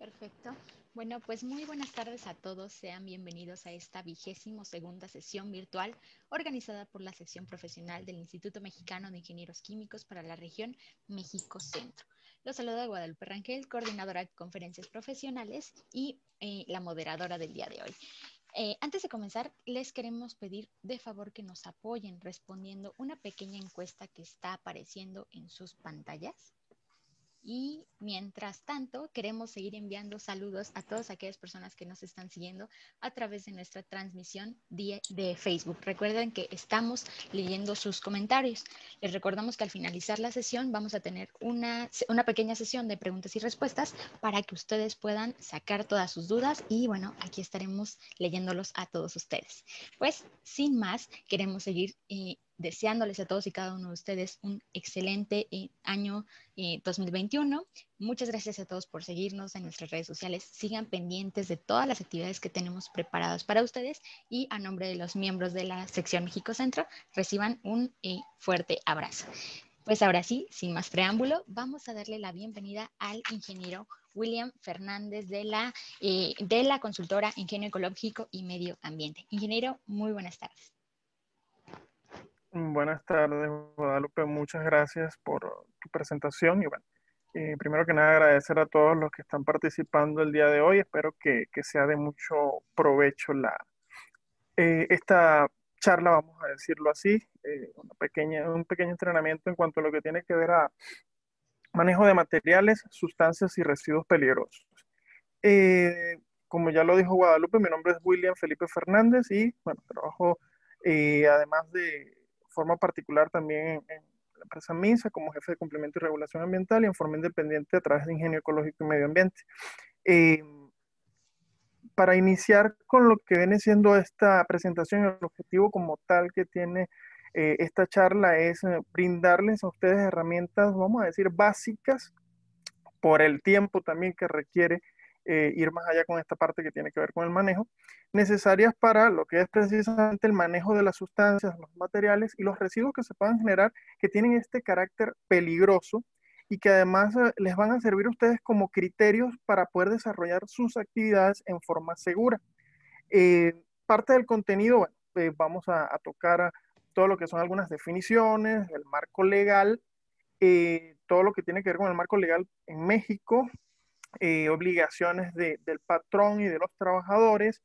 Perfecto. Bueno, pues muy buenas tardes a todos. Sean bienvenidos a esta 22ª sesión virtual organizada por la sección profesional del Instituto Mexicano de Ingenieros Químicos para la región México Centro. Los saluda Guadalupe Rangel, coordinadora de conferencias profesionales y la moderadora del día de hoy. Antes de comenzar, les queremos pedir de favor que nos apoyen respondiendo una pequeña encuesta que está apareciendo en sus pantallas. Y mientras tanto, queremos seguir enviando saludos a todas aquellas personas que nos están siguiendo a través de nuestra transmisión de Facebook. Recuerden que estamos leyendo sus comentarios. Les recordamos que al finalizar la sesión vamos a tener una pequeña sesión de preguntas y respuestas para que ustedes puedan sacar todas sus dudas y bueno, aquí estaremos leyéndolos a todos ustedes. Pues sin más, queremos seguir deseándoles a todos y cada uno de ustedes un excelente año 2021. Muchas gracias a todos por seguirnos en nuestras redes sociales. Sigan pendientes de todas las actividades que tenemos preparadas para ustedes y a nombre de los miembros de la sección México Centro, reciban un fuerte abrazo. Pues ahora sí, sin más preámbulo, vamos a darle la bienvenida al ingeniero William Fernández de la consultora Ingenio Ecológico y Medio Ambiente. Ingeniero, muy buenas tardes. Buenas tardes, Guadalupe. Muchas gracias por tu presentación. Y bueno, primero que nada agradecer a todos los que están participando el día de hoy. Espero que sea de mucho provecho esta charla, vamos a decirlo así, un pequeño entrenamiento en cuanto a lo que tiene que ver a manejo de materiales, sustancias y residuos peligrosos. Como ya lo dijo Guadalupe, mi nombre es William Felipe Fernández y bueno, trabajo además de forma particular también en la empresa MINSA como jefe de cumplimiento y regulación ambiental y en forma independiente a través de Ingenio Ecológico y Medio Ambiente. Eh, para iniciar con lo que viene siendo esta presentación, el objetivo como tal que tiene esta charla es brindarles a ustedes herramientas, vamos a decir, básicas por el tiempo también que requiere ir más allá con esta parte que tiene que ver con el manejo, necesarias para lo que es precisamente el manejo de las sustancias, los materiales y los residuos que se puedan generar que tienen este carácter peligroso y que además les van a servir a ustedes como criterios para poder desarrollar sus actividades en forma segura. Parte del contenido, bueno, vamos a tocar todo lo que son algunas definiciones, el marco legal, todo lo que tiene que ver con el marco legal en México, obligaciones del patrón y de los trabajadores,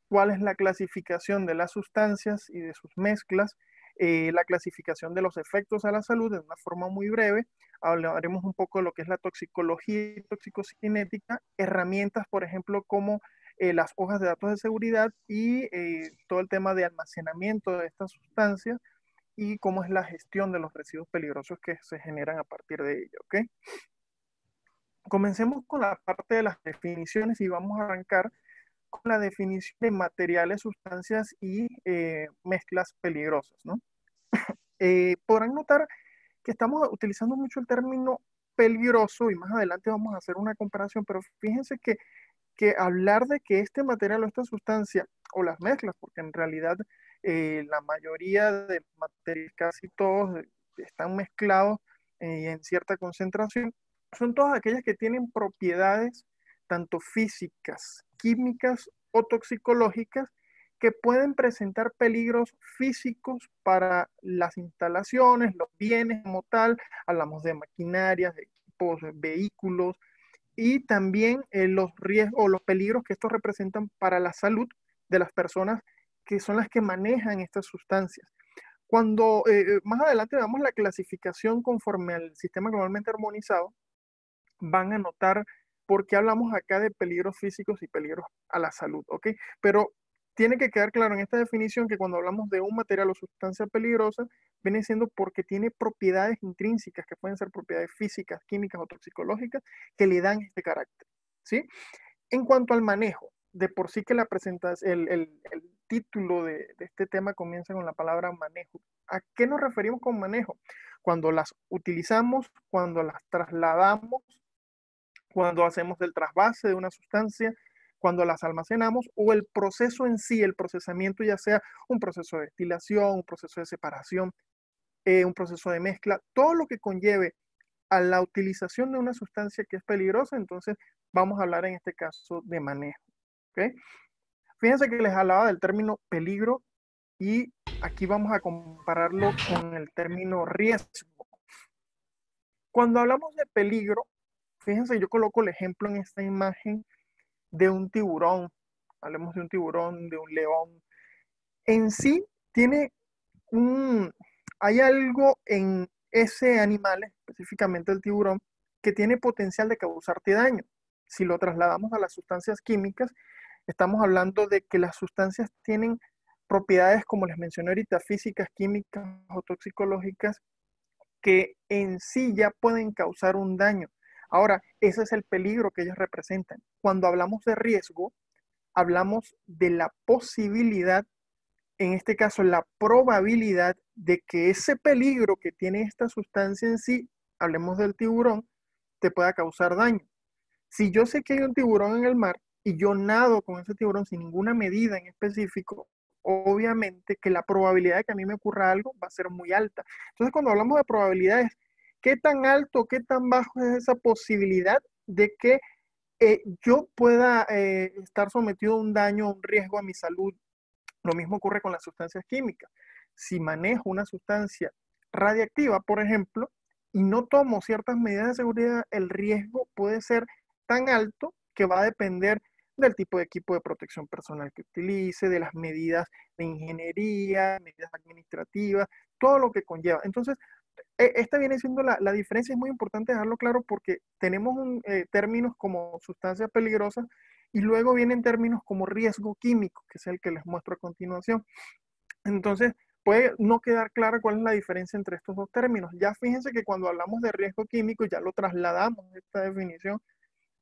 cuál es la clasificación de las sustancias y de sus mezclas, la clasificación de los efectos a la salud de una forma muy breve. Hablaremos un poco de lo que es la toxicología y toxicocinética, herramientas, por ejemplo, como las hojas de datos de seguridad y todo el tema de almacenamiento de estas sustancias y cómo es la gestión de los residuos peligrosos que se generan a partir de ello, ¿ok? Comencemos con la parte de las definiciones y vamos a arrancar con la definición de materiales, sustancias y mezclas peligrosas, ¿no? Podrán notar que estamos utilizando mucho el término peligroso y más adelante vamos a hacer una comparación, pero fíjense que hablar de que este material o esta sustancia o las mezclas, porque en realidad la mayoría de materiales, casi todos, están mezclados en cierta concentración, son todas aquellas que tienen propiedades tanto físicas, químicas o toxicológicas que pueden presentar peligros físicos para las instalaciones, los bienes como tal, hablamos de maquinarias, de equipos, de vehículos, y también los riesgos o los peligros que estos representan para la salud de las personas que son las que manejan estas sustancias. Cuando más adelante veamos la clasificación conforme al sistema globalmente armonizado, van a notar por qué hablamos acá de peligros físicos y peligros a la salud, ¿ok? Pero tiene que quedar claro en esta definición que cuando hablamos de un material o sustancia peligrosa, viene siendo porque tiene propiedades intrínsecas, que pueden ser propiedades físicas, químicas o toxicológicas, que le dan este carácter, ¿sí? En cuanto al manejo, de por sí que la el título de este tema comienza con la palabra manejo. ¿A qué nos referimos con manejo? Cuando las utilizamos, cuando las trasladamos, cuando hacemos el trasvase de una sustancia, cuando las almacenamos o el proceso en sí, el procesamiento, ya sea un proceso de destilación, un proceso de separación, un proceso de mezcla, todo lo que conlleve a la utilización de una sustancia que es peligrosa, entonces vamos a hablar en este caso de manejo. ¿Ok? Fíjense que les hablaba del término peligro y aquí vamos a compararlo con el término riesgo. Cuando hablamos de peligro, fíjense, yo coloco el ejemplo en esta imagen de un tiburón. Hablemos de un tiburón, de un león. En sí, tiene hay algo en ese animal, específicamente el tiburón, que tiene potencial de causarte daño. Si lo trasladamos a las sustancias químicas, estamos hablando de que las sustancias tienen propiedades, como les mencioné ahorita, físicas, químicas o toxicológicas, que en sí ya pueden causar un daño. Ahora, ese es el peligro que ellos representan. Cuando hablamos de riesgo, hablamos de la posibilidad, en este caso la probabilidad de que ese peligro que tiene esta sustancia en sí, hablemos del tiburón, te pueda causar daño. Si yo sé que hay un tiburón en el mar y yo nado con ese tiburón sin ninguna medida en específico, obviamente que la probabilidad de que a mí me ocurra algo va a ser muy alta. Entonces, cuando hablamos de probabilidades, ¿qué tan alto, qué tan bajo es esa posibilidad de que yo pueda estar sometido a un daño, a un riesgo a mi salud? Lo mismo ocurre con las sustancias químicas. Si manejo una sustancia radiactiva, por ejemplo, y no tomo ciertas medidas de seguridad, el riesgo puede ser tan alto que va a depender del tipo de equipo de protección personal que utilice, de las medidas de ingeniería, medidas administrativas, todo lo que conlleva. Entonces, esta viene siendo la diferencia, es muy importante dejarlo claro porque tenemos términos como sustancias peligrosas y luego vienen términos como riesgo químico, que es el que les muestro a continuación. Entonces, puede no quedar clara cuál es la diferencia entre estos dos términos. Ya fíjense que cuando hablamos de riesgo químico ya lo trasladamos, esta definición,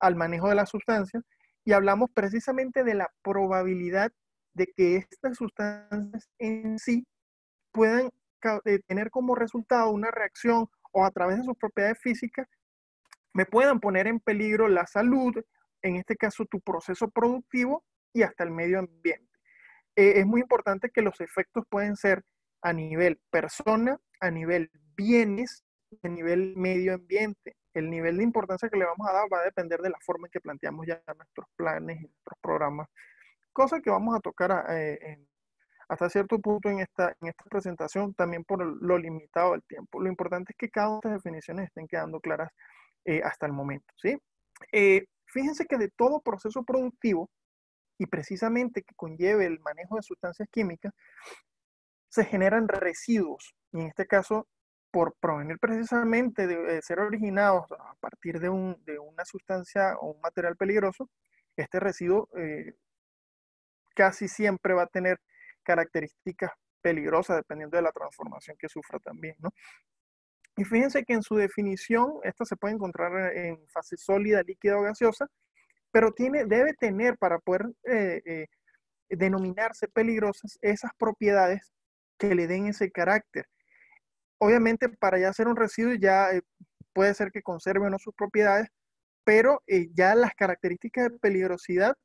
al manejo de las sustancias y hablamos precisamente de la probabilidad de que estas sustancias en sí puedan tener como resultado una reacción o a través de sus propiedades físicas me puedan poner en peligro la salud, en este caso tu proceso productivo y hasta el medio ambiente. Es muy importante que los efectos pueden ser a nivel persona, a nivel bienes, a nivel medio ambiente. El nivel de importancia que le vamos a dar va a depender de la forma en que planteamos ya nuestros planes y nuestros programas, cosa que vamos a tocar hasta cierto punto en esta presentación, también por lo limitado del tiempo. Lo importante es que cada una de estas definiciones estén quedando claras hasta el momento, ¿sí? Fíjense que de todo proceso productivo, y precisamente que conlleve el manejo de sustancias químicas, se generan residuos, y en este caso, por provenir precisamente de ser originados a partir de una sustancia o un material peligroso, este residuo casi siempre va a tener características peligrosas dependiendo de la transformación que sufra también, ¿no? Y fíjense que en su definición, esta se puede encontrar en fase sólida, líquida o gaseosa, pero debe tener para poder denominarse peligrosas esas propiedades que le den ese carácter. Obviamente, para ya ser un residuo, ya puede ser que conserve o no sus propiedades, pero ya las características de peligrosidad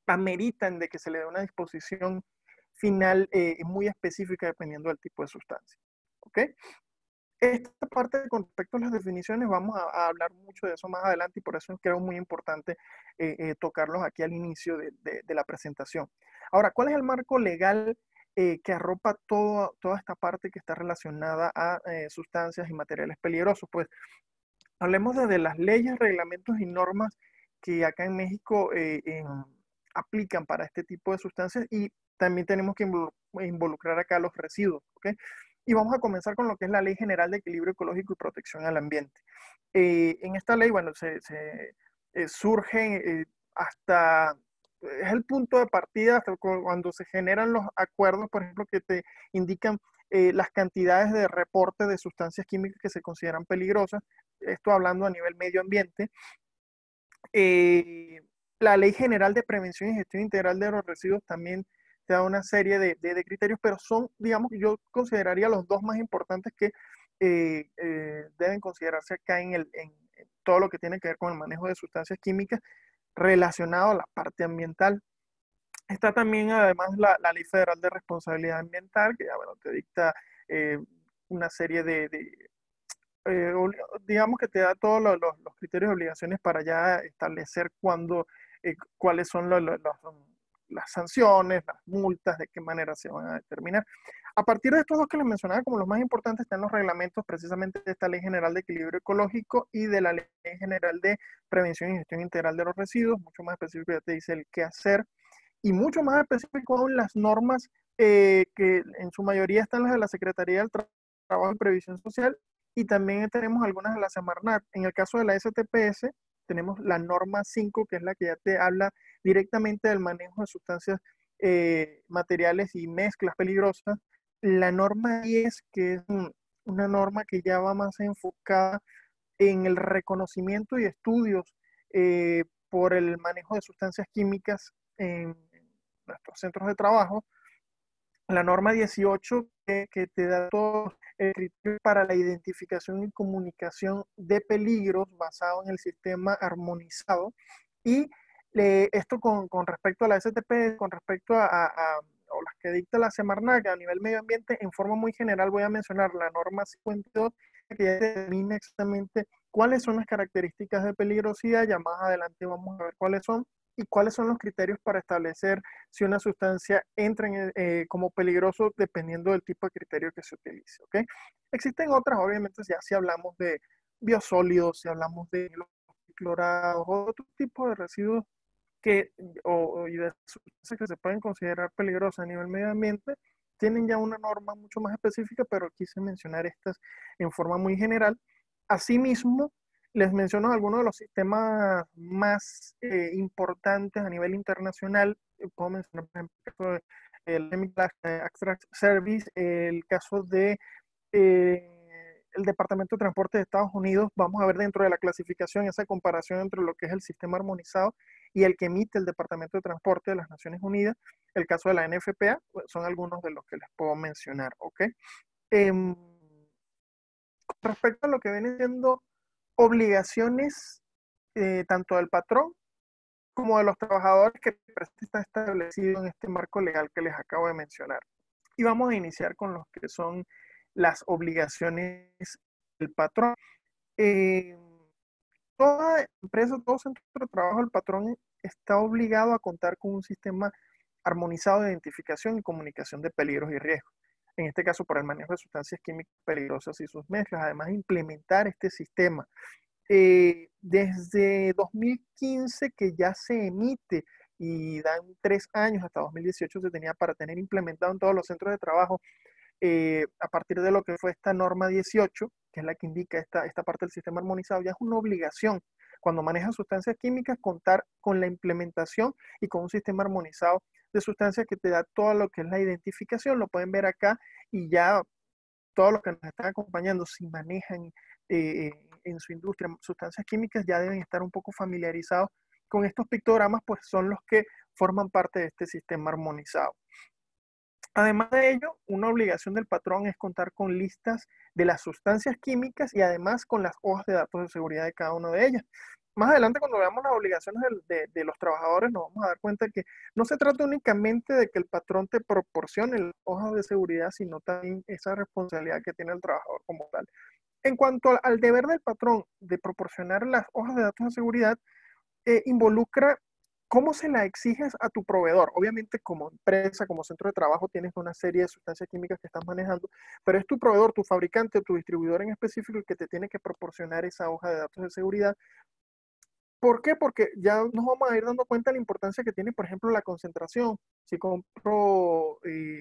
ameritan de que se le dé una disposición final muy específica dependiendo del tipo de sustancia. ¿Ok? Esta parte con respecto a las definiciones vamos a hablar mucho de eso más adelante y por eso creo muy importante tocarlos aquí al inicio de la presentación. Ahora, ¿cuál es el marco legal que arropa toda esta parte que está relacionada a sustancias y materiales peligrosos? Pues hablemos desde las leyes, reglamentos y normas que acá en México aplican para este tipo de sustancias y también tenemos que involucrar acá los residuos, ¿ok? Y vamos a comenzar con lo que es la Ley General de Equilibrio Ecológico y Protección al Ambiente. En esta ley, bueno, surge hasta, es el punto de partida hasta cuando se generan los acuerdos, por ejemplo, que te indican las cantidades de reporte de sustancias químicas que se consideran peligrosas, esto hablando a nivel medio ambiente. La Ley General de Prevención y Gestión Integral de los Residuos también te da una serie de criterios, pero son, digamos, yo consideraría los dos más importantes que deben considerarse acá en todo lo que tiene que ver con el manejo de sustancias químicas relacionado a la parte ambiental. Está también además la Ley Federal de Responsabilidad Ambiental, que ya, bueno, te dicta una serie digamos que te da todos los criterios y obligaciones para ya establecer cuáles son las sanciones, las multas, de qué manera se van a determinar. A partir de estos dos que les mencionaba como los más importantes están los reglamentos precisamente de esta Ley General de Equilibrio Ecológico y de la Ley General de Prevención y Gestión Integral de los Residuos, mucho más específico ya te dice el qué hacer, y mucho más específico aún las normas que en su mayoría están las de la Secretaría del Trabajo y Previsión Social, y también tenemos algunas de la Semarnat. En el caso de la STPS, tenemos la norma 5, que es la que ya te habla directamente del manejo de sustancias materiales y mezclas peligrosas. La norma 10, que es una norma que ya va más enfocada en el reconocimiento y estudios por el manejo de sustancias químicas en nuestros centros de trabajo. La norma 18 que te da todo el criterio para la identificación y comunicación de peligros basado en el sistema armonizado. Y esto con respecto a la STP, con respecto a las que dicta la Semarnat a nivel medio ambiente, en forma muy general voy a mencionar la norma 52, que ya determina exactamente cuáles son las características de peligrosidad. Ya más adelante vamos a ver cuáles son y cuáles son los criterios para establecer si una sustancia entra como peligroso dependiendo del tipo de criterio que se utilice, ¿ok? Existen otras, obviamente, ya si hablamos de biosólidos, si hablamos de los clorados o otro tipo de residuos y de sustancias que se pueden considerar peligrosas a nivel medio ambiente, tienen ya una norma mucho más específica, pero quise mencionar estas en forma muy general. Asimismo, les menciono algunos de los sistemas más importantes a nivel internacional. Puedo mencionar, por ejemplo, el caso del Chemical Extract Service, el caso de el Departamento de Transporte de Estados Unidos. Vamos a ver dentro de la clasificación esa comparación entre lo que es el sistema armonizado y el que emite el Departamento de Transporte de las Naciones Unidas. El caso de la NFPA, pues, son algunos de los que les puedo mencionar, ¿ok? Con respecto a lo que vienen siendo obligaciones tanto del patrón como de los trabajadores que está establecido en este marco legal que les acabo de mencionar. Y vamos a iniciar con los que son las obligaciones del patrón. Toda empresa, todo centro de trabajo, el patrón está obligado a contar con un sistema armonizado de identificación y comunicación de peligros y riesgos. En este caso, para el manejo de sustancias químicas peligrosas y sus mezclas. Además, implementar este sistema. Desde 2015 que ya se emite y dan 3 años, hasta 2018 se tenía para tener implementado en todos los centros de trabajo, a partir de lo que fue esta norma 18, que es la que indica esta parte del sistema armonizado, ya es una obligación cuando manejan sustancias químicas contar con la implementación y con un sistema armonizado de sustancias que te da todo lo que es la identificación. Lo pueden ver acá y ya todos los que nos están acompañando, si manejan en su industria sustancias químicas, ya deben estar un poco familiarizados con estos pictogramas, pues son los que forman parte de este sistema armonizado. Además de ello, una obligación del patrón es contar con listas de las sustancias químicas y además con las hojas de datos de seguridad de cada una de ellas. Más adelante, cuando veamos las obligaciones de los trabajadores, nos vamos a dar cuenta que no se trata únicamente de que el patrón te proporcione las hojas de seguridad, sino también esa responsabilidad que tiene el trabajador como tal. En cuanto al deber del patrón de proporcionar las hojas de datos de seguridad, involucra cómo se la exiges a tu proveedor. Obviamente, como empresa, como centro de trabajo, tienes una serie de sustancias químicas que estás manejando, pero es tu proveedor, tu fabricante, tu distribuidor en específico el que te tiene que proporcionar esa hoja de datos de seguridad. ¿Por qué? Porque ya nos vamos a ir dando cuenta de la importancia que tiene, por ejemplo, la concentración. Si compro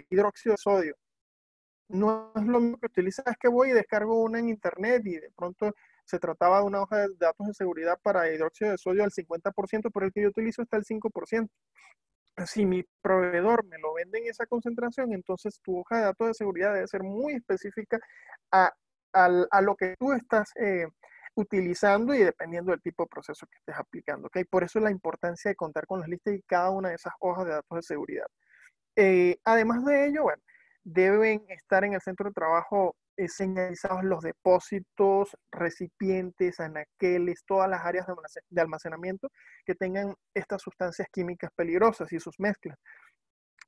hidróxido de sodio, no es lo mismo que utilizas, es que voy y descargo una en internet y de pronto se trataba de una hoja de datos de seguridad para hidróxido de sodio al 50%, pero el que yo utilizo está al 5%. Si mi proveedor me lo vende en esa concentración, entonces tu hoja de datos de seguridad debe ser muy específica a, a lo que tú estás utilizando y dependiendo del tipo de proceso que estés aplicando. ¿Okay? Por eso la importancia de contar con las listas y cada una de esas hojas de datos de seguridad. Además de ello, bueno, deben estar en el centro de trabajo señalizados los depósitos, recipientes, anaqueles, todas las áreas de almacenamiento que tengan estas sustancias químicas peligrosas y sus mezclas.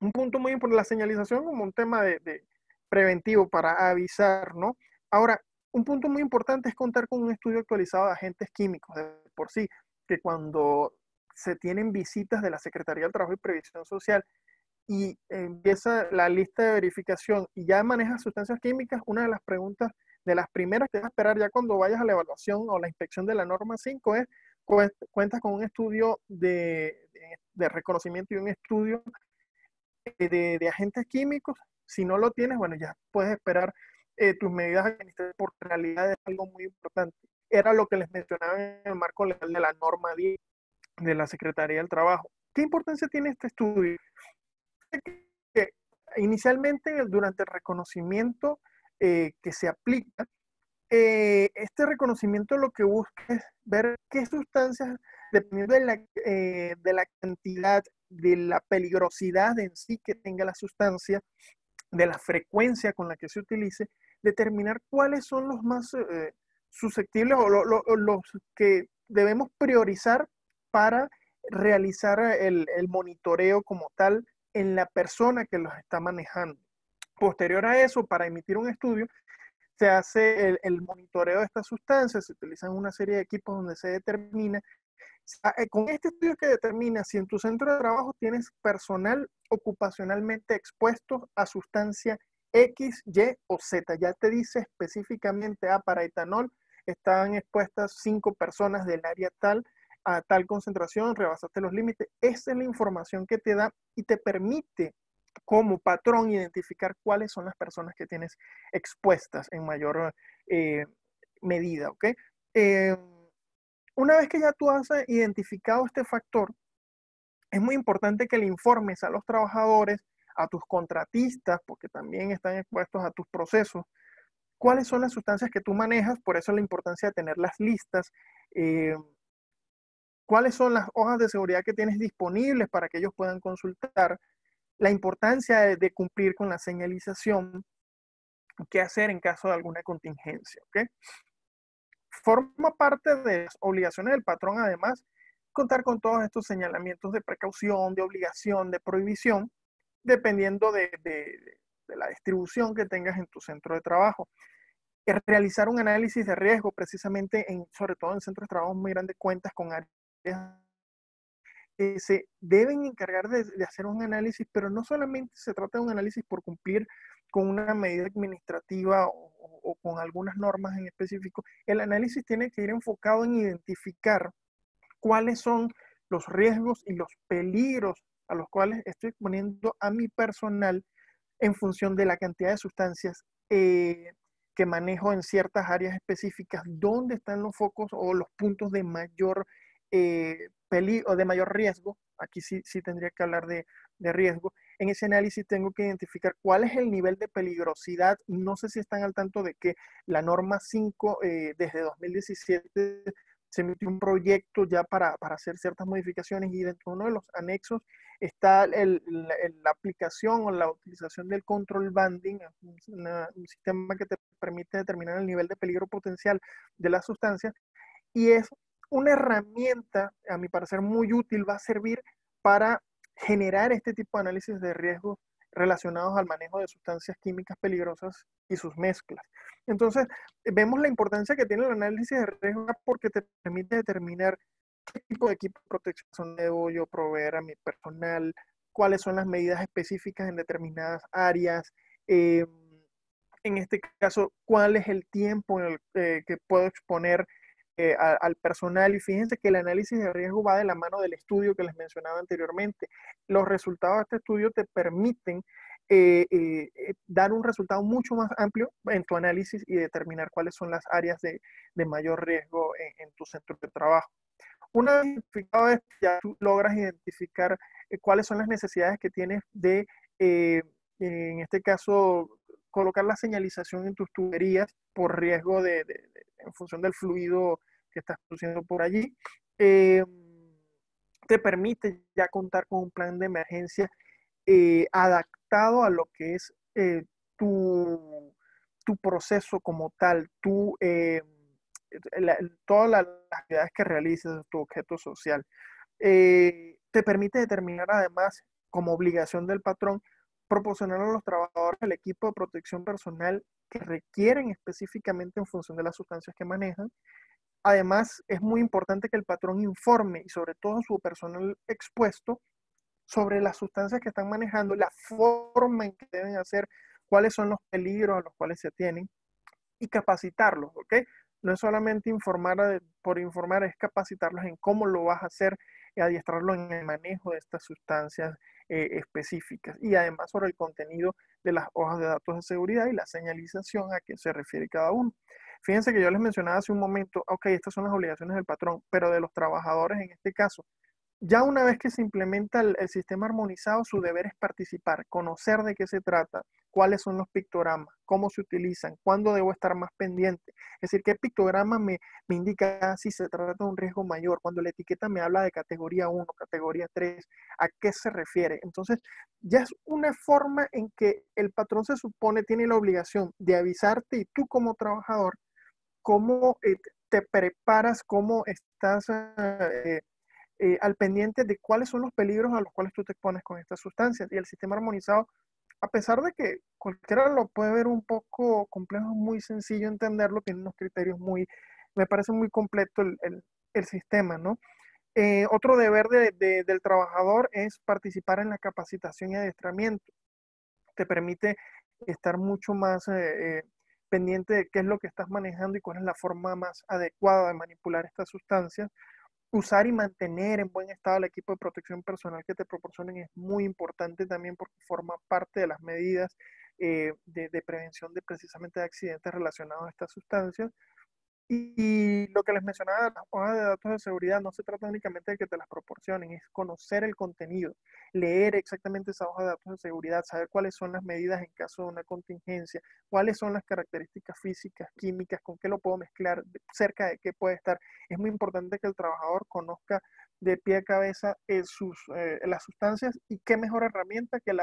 Un punto muy importante, la señalización como un tema de preventivo para avisar, ¿no? Ahora, Un punto muy importante es contar con un estudio actualizado de agentes químicos de por sí, que cuando se tienen visitas de la Secretaría del Trabajo y Previsión Social y empieza la lista de verificación y ya manejas sustancias químicas, una de las preguntas, de las primeras que vas a esperar ya cuando vayas a la evaluación o la inspección de la norma 5 es, cuentas con un estudio de reconocimiento y un estudio de agentes químicos. Si no lo tienes, bueno, ya puedes esperar tus medidas administrativas, porque en realidad es algo muy importante. Era lo que les mencionaba en el marco legal de la norma 10 de la Secretaría del Trabajo. ¿Qué importancia tiene este estudio? Que inicialmente, durante el reconocimiento que se aplica, este reconocimiento lo que busca es ver qué sustancias, dependiendo de la cantidad, de la peligrosidad en sí que tenga la sustancia, de la frecuencia con la que se utilice, determinar cuáles son los más susceptibles o los que debemos priorizar para realizar el monitoreo como tal en la persona que los está manejando. Posterior a eso, para emitir un estudio, se hace el monitoreo de estas sustancias, se utilizan una serie de equipos donde se determina, con este estudio que determina si en tu centro de trabajo tienes personal ocupacionalmente expuesto a sustancia X, Y o Z. Ya te dice específicamente, para etanol están expuestas 5 personas del área tal a tal concentración, rebasaste los límites. Esa es la información que te da y te permite como patrón identificar cuáles son las personas que tienes expuestas en mayor medida, ¿ok? Eh, una vez que ya tú has identificado este factor, es muy importante que le informes a los trabajadores, a tus contratistas, porque también están expuestos a tus procesos, cuáles son las sustancias que tú manejas, por eso la importancia de tener las listas, eh, cuáles son las hojas de seguridad que tienes disponibles para que ellos puedan consultar, la importancia de cumplir con la señalización, qué hacer en caso de alguna contingencia, ¿ok? Forma parte de las obligaciones del patrón, además, contar con todos estos señalamientos de precaución, de obligación, de prohibición, dependiendo de la distribución que tengas en tu centro de trabajo. Realizar un análisis de riesgo, precisamente, sobre todo en centros de trabajo muy grandes, cuentas con áreas que se deben encargar de hacer un análisis, pero no solamente se trata de un análisis por cumplir con una medida administrativa o con algunas normas en específico. El análisis tiene que ir enfocado en identificar cuáles son los riesgos y los peligros a los cuales estoy exponiendo a mi personal en función de la cantidad de sustancias que manejo en ciertas áreas específicas, dónde están los focos o los puntos de mayor peligro, de mayor riesgo. Aquí sí tendría que hablar de riesgo. En ese análisis tengo que identificar cuál es el nivel de peligrosidad. No sé si están al tanto de que la norma 5 desde 2017 se emitió un proyecto ya para hacer ciertas modificaciones, y dentro de uno de los anexos está la aplicación o la utilización del control banding, un sistema que te permite determinar el nivel de peligro potencial de las sustancias, y es una herramienta, a mi parecer, muy útil. Va a servir para generar este tipo de análisis de riesgos relacionados al manejo de sustancias químicas peligrosas y sus mezclas. Entonces, vemos la importancia que tiene el análisis de riesgo porque te permite determinar qué tipo de equipo de protección debo yo proveer a mi personal, cuáles son las medidas específicas en determinadas áreas, en este caso, cuál es el tiempo en el que puedo exponer al personal. Y fíjense que el análisis de riesgo va de la mano del estudio que les mencionaba anteriormente. Los resultados de este estudio te permiten dar un resultado mucho más amplio en tu análisis y determinar cuáles son las áreas de mayor riesgo en tu centro de trabajo. Una vez identificado esto, ya tú logras identificar cuáles son las necesidades que tienes en este caso, colocar la señalización en tus tuberías por riesgo en función del fluido que estás produciendo por allí. Te permite ya contar con un plan de emergencia adaptado a lo que es tu proceso como tal, todas las actividades que realices, tu objeto social. Te permite determinar, además, como obligación del patrón, proporcionar a los trabajadores el equipo de protección personal que requieren específicamente en función de las sustancias que manejan. Además, es muy importante que el patrón informe y sobre todo su personal expuesto sobre las sustancias que están manejando, la forma en que deben hacer, cuáles son los peligros a los cuales se tienen y capacitarlos, ¿ok? No es solamente informar por informar, es capacitarlos en cómo lo vas a hacer y adiestrarlos en el manejo de estas sustancias específicas y además sobre el contenido de las hojas de datos de seguridad y la señalización a qué se refiere cada uno. Fíjense que yo les mencionaba hace un momento, ok, estas son las obligaciones del patrón, pero de los trabajadores en este caso, ya una vez que se implementa el sistema armonizado, su deber es participar, conocer de qué se trata, cuáles son los pictogramas, cómo se utilizan, cuándo debo estar más pendiente. Es decir, qué pictograma me indica si se trata de un riesgo mayor, cuando la etiqueta me habla de categoría 1, categoría 3, a qué se refiere. Entonces, ya es una forma en que el patrón se supone tiene la obligación de avisarte y tú como trabajador, cómo te preparas, cómo estás al pendiente de cuáles son los peligros a los cuales tú te expones con estas sustancias. Y el sistema armonizado, a pesar de que cualquiera lo puede ver un poco complejo, es muy sencillo entenderlo, tiene unos criterios me parece muy completo el sistema, ¿no? Otro deber del trabajador es participar en la capacitación y adiestramiento. Te permite estar mucho más pendiente de qué es lo que estás manejando y cuál es la forma más adecuada de manipular estas sustancias. Usar y mantener en buen estado el equipo de protección personal que te proporcionen es muy importante también porque forma parte de las medidas de prevención de precisamente de accidentes relacionados a estas sustancias. Y lo que les mencionaba de las hojas de datos de seguridad no se trata únicamente de que te las proporcionen, es conocer el contenido, leer exactamente esa hoja de datos de seguridad, saber cuáles son las medidas en caso de una contingencia, cuáles son las características físicas, químicas, con qué lo puedo mezclar, cerca de qué puede estar. Es muy importante que el trabajador conozca de pie a cabeza las sustancias y qué mejor herramienta que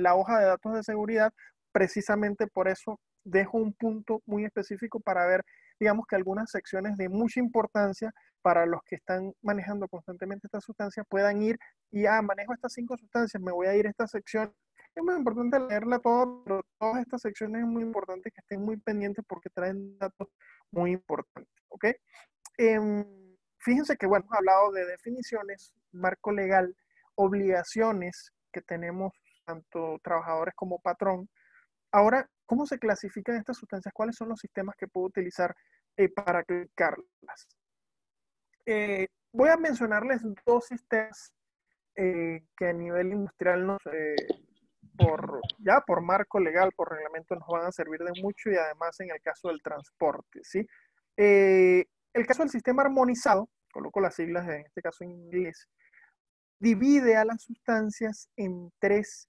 la hoja de datos de seguridad. Precisamente por eso dejo un punto muy específico para ver, digamos que algunas secciones de mucha importancia para los que están manejando constantemente estas sustancias puedan ir y manejo estas 5 sustancias, me voy a ir a esta sección. Es muy importante leerla todo, pero todas estas secciones es muy importante que estén muy pendientes porque traen datos muy importantes, ¿ok? Eh, Fíjense que, bueno, hemos hablado de definiciones, marco legal, obligaciones que tenemos tanto trabajadores como patrón. Ahora, ¿cómo se clasifican estas sustancias? ¿Cuáles son los sistemas que puedo utilizar para clasificarlas? Voy a mencionarles dos sistemas que a nivel industrial por marco legal, por reglamento, nos van a servir de mucho y además en el caso del transporte, ¿sí? Eh, el caso del sistema armonizado, coloco las siglas en este caso en inglés, divide a las sustancias en tres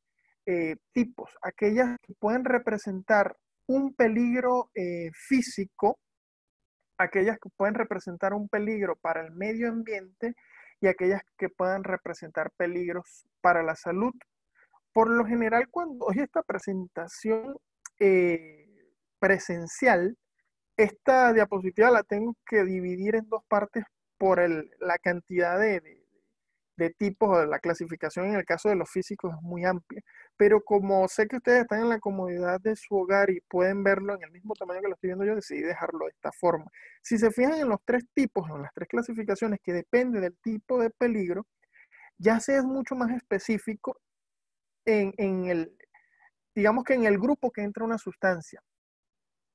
tipos. Aquellas que pueden representar un peligro físico, aquellas que pueden representar un peligro para el medio ambiente y aquellas que puedan representar peligros para la salud. Por lo general, cuando hay esta presentación eh, presencial, esta diapositiva la tengo que dividir en dos partes por la cantidad de tipos, la clasificación en el caso de los físicos es muy amplia, pero como sé que ustedes están en la comodidad de su hogar y pueden verlo en el mismo tamaño que lo estoy viendo yo, decidí dejarlo de esta forma. Si se fijan en los tres tipos, en las tres clasificaciones, que depende del tipo de peligro, ya se es mucho más específico digamos que en el grupo que entra una sustancia.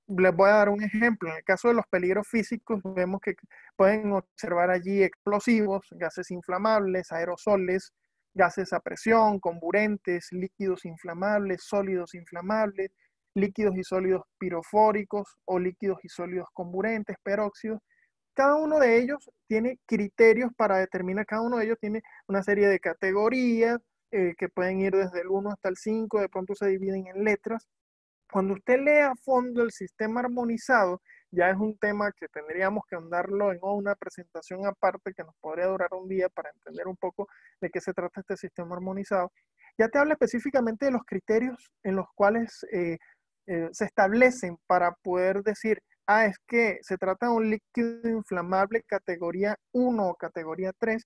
Les voy a dar un ejemplo. En el caso de los peligros físicos, vemos que pueden observar allí explosivos, gases inflamables, aerosoles, gases a presión, comburentes, líquidos inflamables, sólidos inflamables, líquidos y sólidos pirofóricos o líquidos y sólidos comburentes, peróxidos. Cada uno de ellos tiene criterios para determinar, cada uno de ellos tiene una serie de categorías que pueden ir desde el 1 hasta el 5, de pronto se dividen en letras. Cuando usted lee a fondo el sistema armonizado, ya es un tema que tendríamos que andarlo en una presentación aparte que nos podría durar un día para entender un poco de qué se trata este sistema armonizado. Ya te habla específicamente de los criterios en los cuales se establecen para poder decir, es que se trata de un líquido inflamable categoría 1 o categoría 3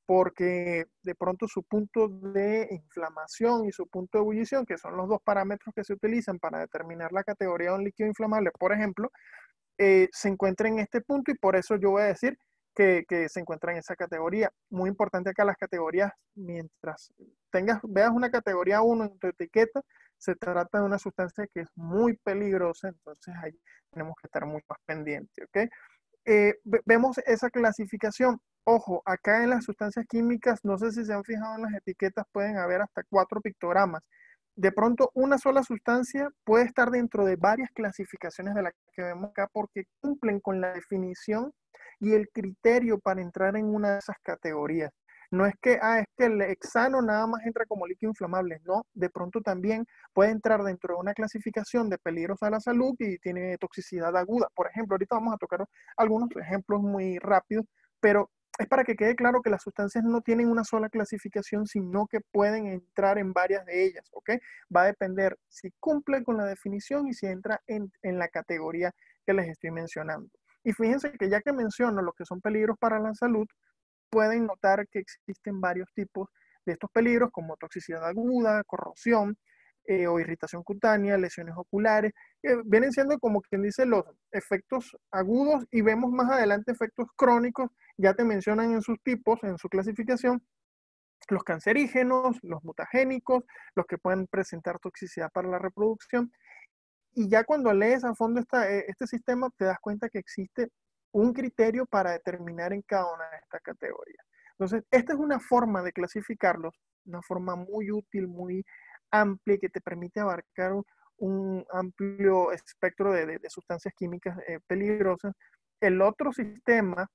porque de pronto su punto de inflamación y su punto de ebullición, que son los dos parámetros que se utilizan para determinar la categoría de un líquido inflamable, por ejemplo, se encuentra en este punto y por eso yo voy a decir que se encuentra en esa categoría. Muy importante acá las categorías, mientras veas una categoría 1 en tu etiqueta, se trata de una sustancia que es muy peligrosa, entonces ahí tenemos que estar muy más pendientes, ¿ok? Vemos esa clasificación. Ojo, acá en las sustancias químicas, no sé si se han fijado en las etiquetas, pueden haber hasta 4 pictogramas. De pronto, una sola sustancia puede estar dentro de varias clasificaciones de las que vemos acá porque cumplen con la definición y el criterio para entrar en una de esas categorías. No es que, es que el hexano nada más entra como líquido inflamable. No, de pronto también puede entrar dentro de una clasificación de peligros a la salud y tiene toxicidad aguda. Por ejemplo, ahorita vamos a tocar algunos ejemplos muy rápidos, pero es para que quede claro que las sustancias no tienen una sola clasificación, sino que pueden entrar en varias de ellas, ¿ok? Va a depender si cumple con la definición y si entra en la categoría que les estoy mencionando. Y fíjense que ya que menciono lo que son peligros para la salud, pueden notar que existen varios tipos de estos peligros como toxicidad aguda, corrosión o irritación cutánea, lesiones oculares, que vienen siendo como quien dice los efectos agudos y vemos más adelante efectos crónicos, ya te mencionan en sus tipos, en su clasificación, los cancerígenos, los mutagénicos, los que pueden presentar toxicidad para la reproducción. Y ya cuando lees a fondo este sistema, te das cuenta que existe un criterio para determinar en cada una de estas categorías. Entonces, esta es una forma de clasificarlos, una forma muy útil, muy amplia, que te permite abarcar un amplio espectro de sustancias químicas peligrosas. El otro sistema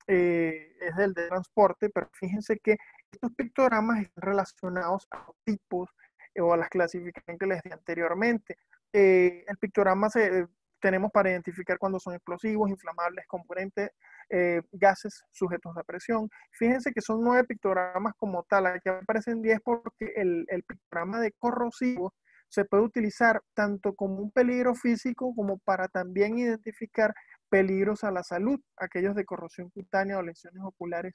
es el de transporte, pero fíjense que estos pictogramas están relacionados a los tipos o a las clasificaciones que les di anteriormente. El pictograma tenemos para identificar cuando son explosivos, inflamables, componentes, gases sujetos a presión. Fíjense que son 9 pictogramas como tal, aquí aparecen 10 porque el pictograma de corrosivo se puede utilizar tanto como un peligro físico como para también identificar peligros a la salud, aquellos de corrosión cutánea o lesiones oculares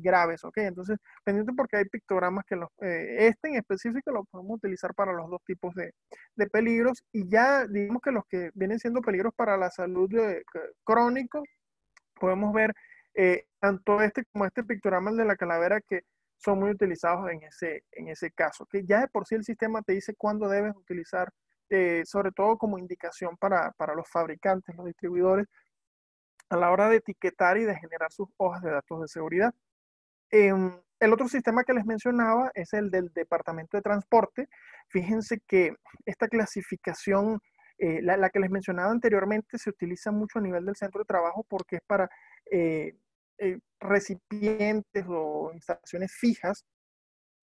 graves, ¿ok? Entonces, pendiente porque hay pictogramas que este en específico lo podemos utilizar para los dos tipos de peligros y ya digamos que los que vienen siendo peligros para la salud crónicos, podemos ver tanto este como este pictograma, el de la calavera, que son muy utilizados en ese caso, que ya de por sí el sistema te dice cuándo debes utilizar, sobre todo como indicación para los fabricantes, los distribuidores, a la hora de etiquetar y de generar sus hojas de datos de seguridad. El otro sistema que les mencionaba es el del Departamento de Transporte. Fíjense que esta clasificación, la que les mencionaba anteriormente, se utiliza mucho a nivel del centro de trabajo porque es para recipientes o instalaciones fijas,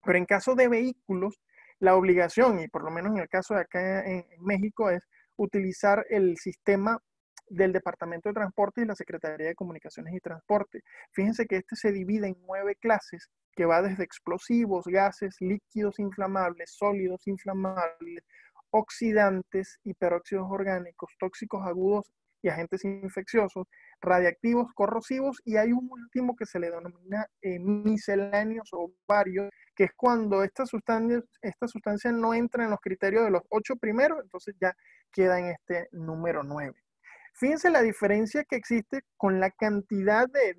pero en caso de vehículos, la obligación, y por lo menos en el caso de acá en México, es utilizar el sistema del Departamento de Transporte y la Secretaría de Comunicaciones y Transporte. Fíjense que este se divide en 9 clases, que va desde explosivos, gases, líquidos inflamables, sólidos inflamables, oxidantes, hiperóxidos orgánicos, tóxicos agudos y agentes infecciosos, radiactivos, corrosivos, y hay un último que se le denomina misceláneos o varios, que es cuando esta sustancia no entra en los criterios de los 8 primeros, entonces ya queda en este número 9. Fíjense la diferencia que existe con la cantidad de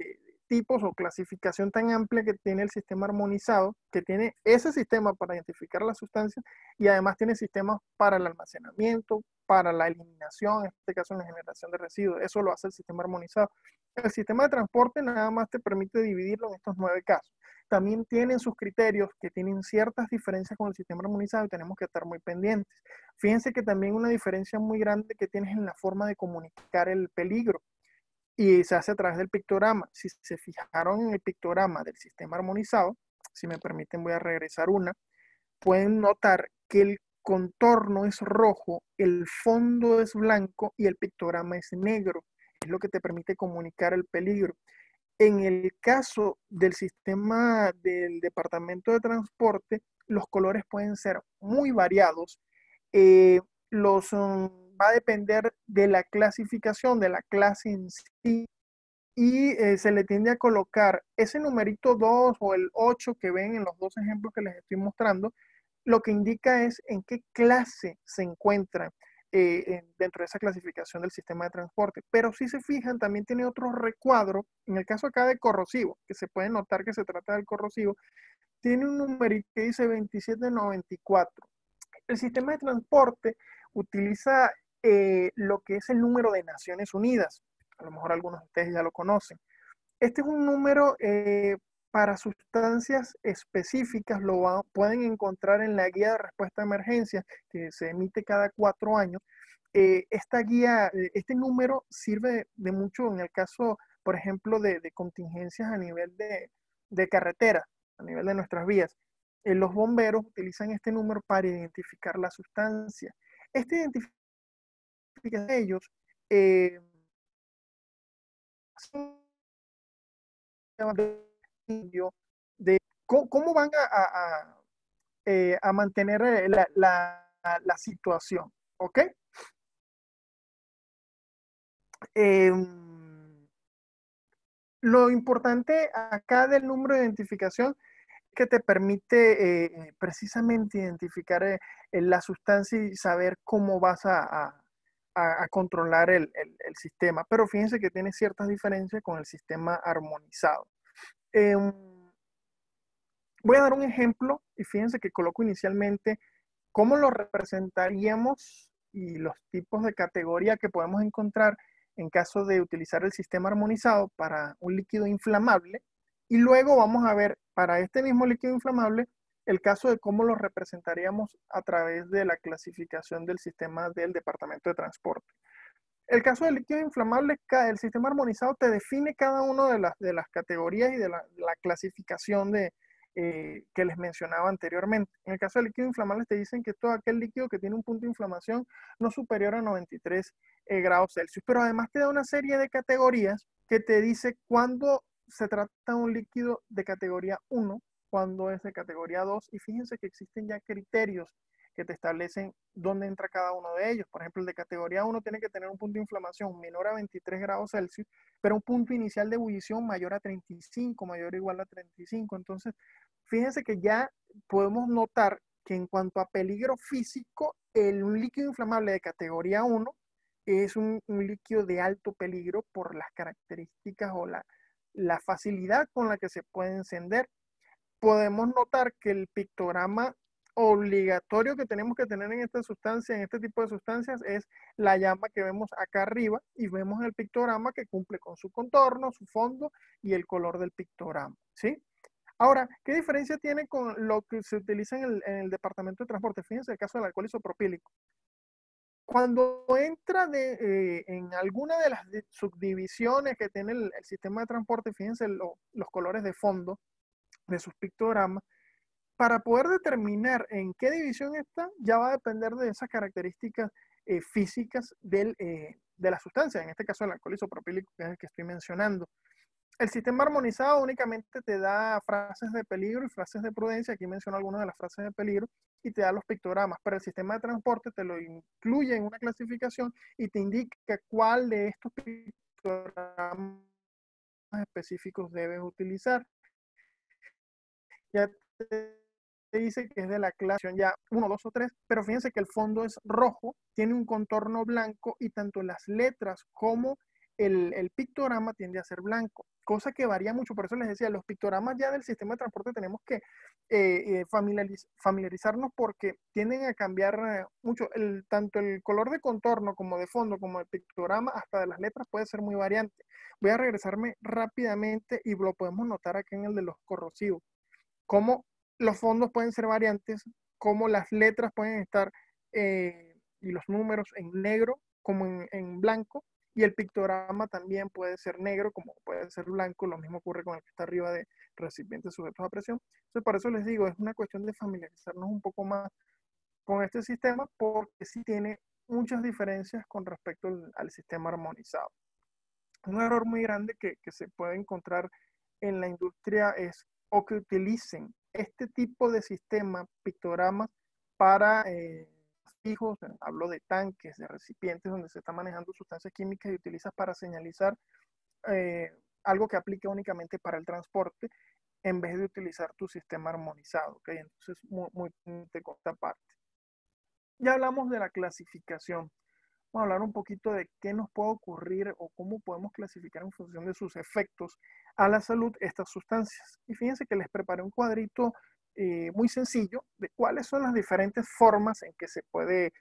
tipos o clasificación tan amplia que tiene el sistema armonizado, que tiene ese sistema para identificar las sustancias y además tiene sistemas para el almacenamiento, para la eliminación, en este caso en la generación de residuos. Eso lo hace el sistema armonizado. El sistema de transporte nada más te permite dividirlo en estos 9 casos. También tienen sus criterios que tienen ciertas diferencias con el sistema armonizado y tenemos que estar muy pendientes. Fíjense que también una diferencia muy grande que tienes en la forma de comunicar el peligro y se hace a través del pictograma. Si se fijaron en el pictograma del sistema armonizado, si me permiten voy a regresar pueden notar que el contorno es rojo, el fondo es blanco y el pictograma es negro. Es lo que te permite comunicar el peligro. En el caso del sistema del Departamento de Transporte, los colores pueden ser muy variados. Eh, va a depender de la clasificación, de la clase en sí, y se le tiende a colocar ese numerito 2 o el 8 que ven en los dos ejemplos que les estoy mostrando, lo que indica es en qué clase se encuentra dentro de esa clasificación del sistema de transporte. Pero si se fijan, también tiene otro recuadro, en el caso acá de corrosivo, que se puede notar que se trata del corrosivo, tiene un numerito que dice 2794. El sistema de transporte utiliza lo que es el número de Naciones Unidas. A lo mejor algunos de ustedes ya lo conocen. Este es un número para sustancias específicas, pueden encontrar en la guía de respuesta a emergencias que se emite cada 4 años. Esta guía, este número sirve de mucho en el caso, por ejemplo, de contingencias a nivel de carretera, a nivel de nuestras vías. Los bomberos utilizan este número para identificar la sustancia. Esta identificación de ellos eh, de cómo van a mantener la situación, ¿ok? Eh, lo importante acá del número de identificación es que te permite precisamente identificar la sustancia y saber cómo vas a controlar el sistema. Pero fíjense que tiene ciertas diferencias con el sistema armonizado. Eh, Voy a dar un ejemplo y fíjense que coloco inicialmente cómo lo representaríamos y los tipos de categoría que podemos encontrar en caso de utilizar el sistema armonizado para un líquido inflamable. Y luego vamos a ver para este mismo líquido inflamable el caso de cómo lo representaríamos a través de la clasificación del sistema del Departamento de Transporte. El caso del líquido inflamable, el sistema armonizado te define cada una de las categorías y de la clasificación que les mencionaba anteriormente. En el caso del líquido inflamable te dicen que es todo aquel líquido que tiene un punto de inflamación no superior a 93 grados Celsius, pero además te da una serie de categorías que te dice cuándo se trata de un líquido de categoría 1, cuándo es de categoría 2, y fíjense que existen ya criterios que te establecen dónde entra cada uno de ellos. Por ejemplo, el de categoría 1 tiene que tener un punto de inflamación menor a 23 grados Celsius, pero un punto inicial de ebullición mayor a 35, mayor o igual a 35. Entonces, fíjense que ya podemos notar que en cuanto a peligro físico, un líquido inflamable de categoría 1 es un líquido de alto peligro por las características o la facilidad con la que se puede encender. Podemos notar que el pictograma obligatorio que tenemos que tener en esta sustancia, en este tipo de sustancias, es la llama que vemos acá arriba, y vemos el pictograma que cumple con su contorno, su fondo y el color del pictograma, ¿sí? Ahora, ¿qué diferencia tiene con lo que se utiliza en el Departamento de Transporte? Fíjense el caso del alcohol isopropílico. Cuando entra en alguna de las subdivisiones que tiene el sistema de transporte, fíjense los colores de fondo de sus pictogramas. Para poder determinar en qué división está, ya va a depender de esas características físicas de la sustancia, en este caso el alcohol isopropílico, que es el que estoy mencionando. El sistema armonizado únicamente te da frases de peligro y frases de prudencia. Aquí menciono algunas de las frases de peligro y te da los pictogramas, pero el sistema de transporte te lo incluye en una clasificación y te indica cuál de estos pictogramas específicos debes utilizar. Ya te dice que es de la clase ya 1, 2 o 3, pero fíjense que el fondo es rojo, tiene un contorno blanco y tanto las letras como el pictograma tiende a ser blanco, cosa que varía mucho. Por eso les decía, los pictogramas ya del sistema de transporte tenemos que familiarizarnos porque tienden a cambiar mucho. Tanto el color de contorno como de fondo, como el pictograma, hasta de las letras puede ser muy variante. Voy a regresarme rápidamente y lo podemos notar aquí en el de los corrosivos. Cómo los fondos pueden ser variantes, cómo las letras pueden estar y los números en negro como en blanco, y el pictograma también puede ser negro como puede ser blanco. Lo mismo ocurre con el que está arriba de recipientes sujetos a presión. Entonces, por eso les digo, es una cuestión de familiarizarnos un poco más con este sistema, porque sí tiene muchas diferencias con respecto al sistema armonizado. Un error muy grande que se puede encontrar en la industria es o que utilicen este tipo de sistema, pictogramas, para fijos. Hablo de tanques, de recipientes donde se están manejando sustancias químicas, y utilizas para señalizar algo que aplique únicamente para el transporte en vez de utilizar tu sistema armonizado, ¿ok? Entonces, muy pendiente con esta parte. Ya hablamos de la clasificación. Vamos a hablar un poquito de qué nos puede ocurrir o cómo podemos clasificar en función de sus efectos a la salud estas sustancias. Y fíjense que les preparé un cuadrito muy sencillo de cuáles son las diferentes formas en que se puede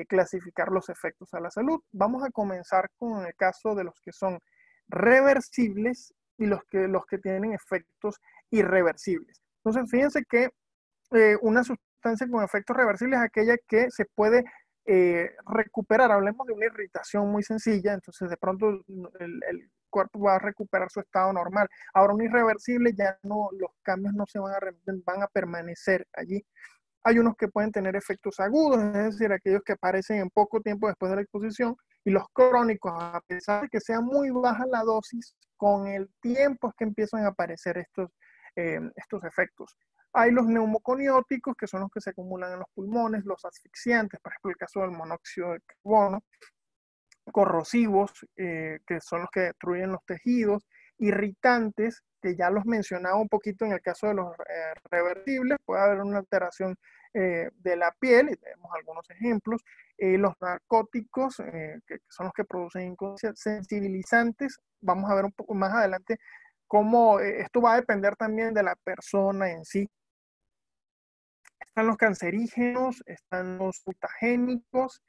clasificar los efectos a la salud. Vamos a comenzar con el caso de los que son reversibles y los que tienen efectos irreversibles. Entonces, fíjense que una sustancia con efectos reversibles es aquella que se puede recuperar. Hablemos de una irritación muy sencilla, entonces de pronto el cuerpo va a recuperar su estado normal. Ahora, un irreversible ya no, los cambios no se van a permanecer allí. Hay unos que pueden tener efectos agudos, es decir, aquellos que aparecen en poco tiempo después de la exposición, y los crónicos, a pesar de que sea muy baja la dosis, con el tiempo es que empiezan a aparecer estos efectos. Hay los neumoconióticos, que son los que se acumulan en los pulmones, los asfixiantes, por ejemplo, el caso del monóxido de carbono, corrosivos, que son los que destruyen los tejidos, irritantes, que ya los mencionaba un poquito en el caso de los revertibles, puede haber una alteración de la piel, y tenemos algunos ejemplos, los narcóticos, que son los que producen inconsciencia, sensibilizantes, vamos a ver un poco más adelante cómo esto va a depender también de la persona en sí. Están los cancerígenos, están los mutagénicos,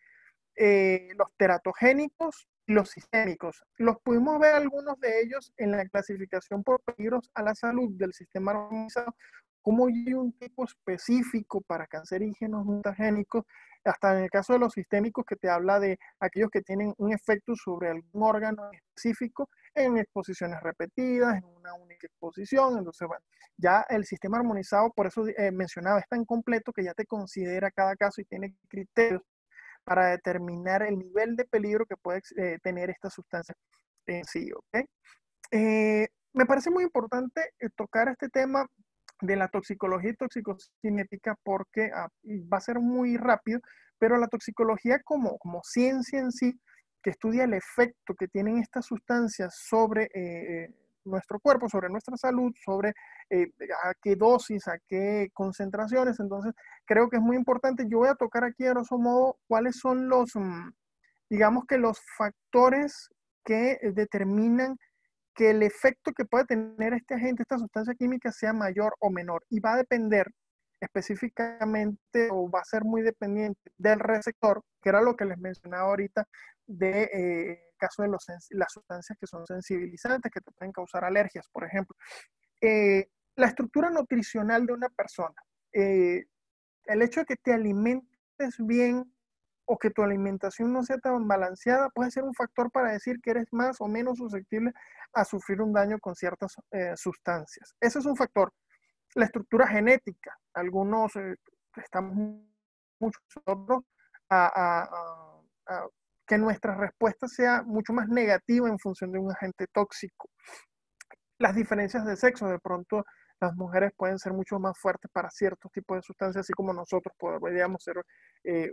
los teratogénicos y los sistémicos. Los pudimos ver algunos de ellos en la clasificación por peligros a la salud del sistema armonizado, como hay un tipo específico para cancerígenos, mutagénicos, hasta en el caso de los sistémicos que te habla de aquellos que tienen un efecto sobre algún órgano específico en exposiciones repetidas, en una única exposición. Entonces, bueno, ya el sistema armonizado, por eso mencionaba, es tan completo que ya te considera cada caso y tiene criterios para determinar el nivel de peligro que puede tener esta sustancia en sí, ¿ok? Me parece muy importante tocar este tema de la toxicología y toxicocinética porque va a ser muy rápido, pero la toxicología como ciencia en sí, que estudia el efecto que tienen estas sustancias sobre nuestro cuerpo, sobre nuestra salud, sobre a qué dosis, a qué concentraciones. Entonces, creo que es muy importante. Yo voy a tocar aquí, a grosso modo, cuáles son digamos que los factores que determinan que el efecto que puede tener este agente, esta sustancia química, sea mayor o menor. Y va a depender específicamente o va a ser muy dependiente del receptor, que era lo que les mencionaba ahorita, de caso de las sustancias que son sensibilizantes, que te pueden causar alergias, por ejemplo. La estructura nutricional de una persona, el hecho de que te alimentes bien o que tu alimentación no sea tan balanceada puede ser un factor para decir que eres más o menos susceptible a sufrir un daño con ciertas sustancias. Ese es un factor. La estructura genética. Algunos estamos muchos otros a que nuestra respuesta sea mucho más negativa en función de un agente tóxico. Las diferencias de sexo, de pronto las mujeres pueden ser mucho más fuertes para ciertos tipos de sustancias, así como nosotros podríamos ser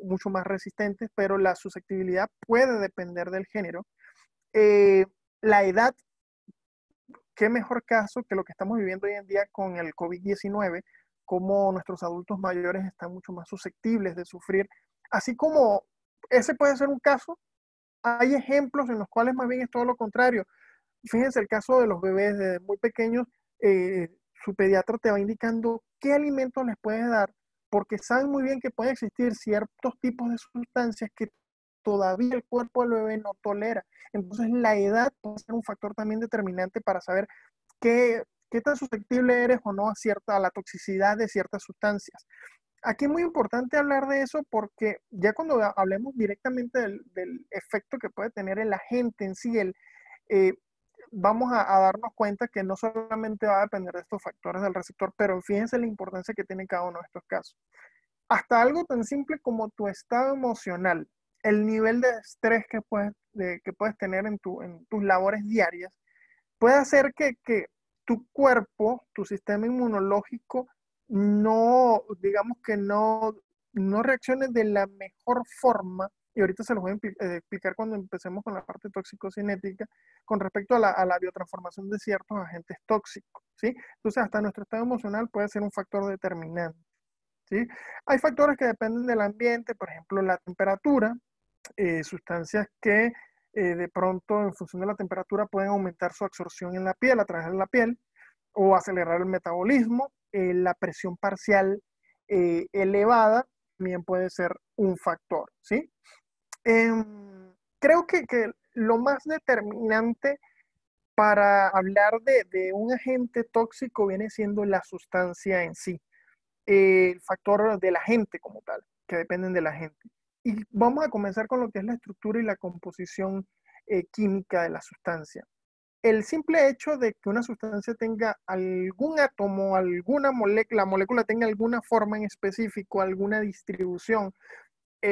mucho más resistentes, pero la susceptibilidad puede depender del género. La edad, qué mejor caso que lo que estamos viviendo hoy en día con el COVID-19, como nuestros adultos mayores están mucho más susceptibles de sufrir, así como ese puede ser un caso, hay ejemplos en los cuales más bien es todo lo contrario. Fíjense el caso de los bebés desde muy pequeños, su pediatra te va indicando qué alimentos les puedes dar, porque saben muy bien que pueden existir ciertos tipos de sustancias que todavía el cuerpo del bebé no tolera. Entonces la edad puede ser un factor también determinante para saber qué tan susceptible eres o no a la toxicidad de ciertas sustancias. Aquí es muy importante hablar de eso porque ya cuando hablemos directamente del efecto que puede tener el agente en sí, eh, vamos a darnos cuenta que no solamente va a depender de estos factores del receptor, pero fíjense la importancia que tiene cada uno de estos casos. Hasta algo tan simple como tu estado emocional, el nivel de estrés que puedes tener en tus labores diarias, puede hacer que tu cuerpo, tu sistema inmunológico, no, digamos que no reaccione de la mejor forma y ahorita se los voy a explicar cuando empecemos con la parte toxicocinética, con respecto a la biotransformación de ciertos agentes tóxicos, ¿sí? Entonces, hasta nuestro estado emocional puede ser un factor determinante, ¿sí? Hay factores que dependen del ambiente, por ejemplo, la temperatura, sustancias que de pronto, en función de la temperatura, pueden aumentar su absorción en la piel, a través de la piel, o acelerar el metabolismo. La presión parcial elevada también puede ser un factor, ¿sí? Creo que lo más determinante para hablar de un agente tóxico viene siendo la sustancia en sí, el factor del agente como tal, que dependen del agente. Y vamos a comenzar con lo que es la estructura y la composición química de la sustancia. El simple hecho de que una sustancia tenga algún átomo, alguna molécula, la molécula tenga alguna forma en específico, alguna distribución.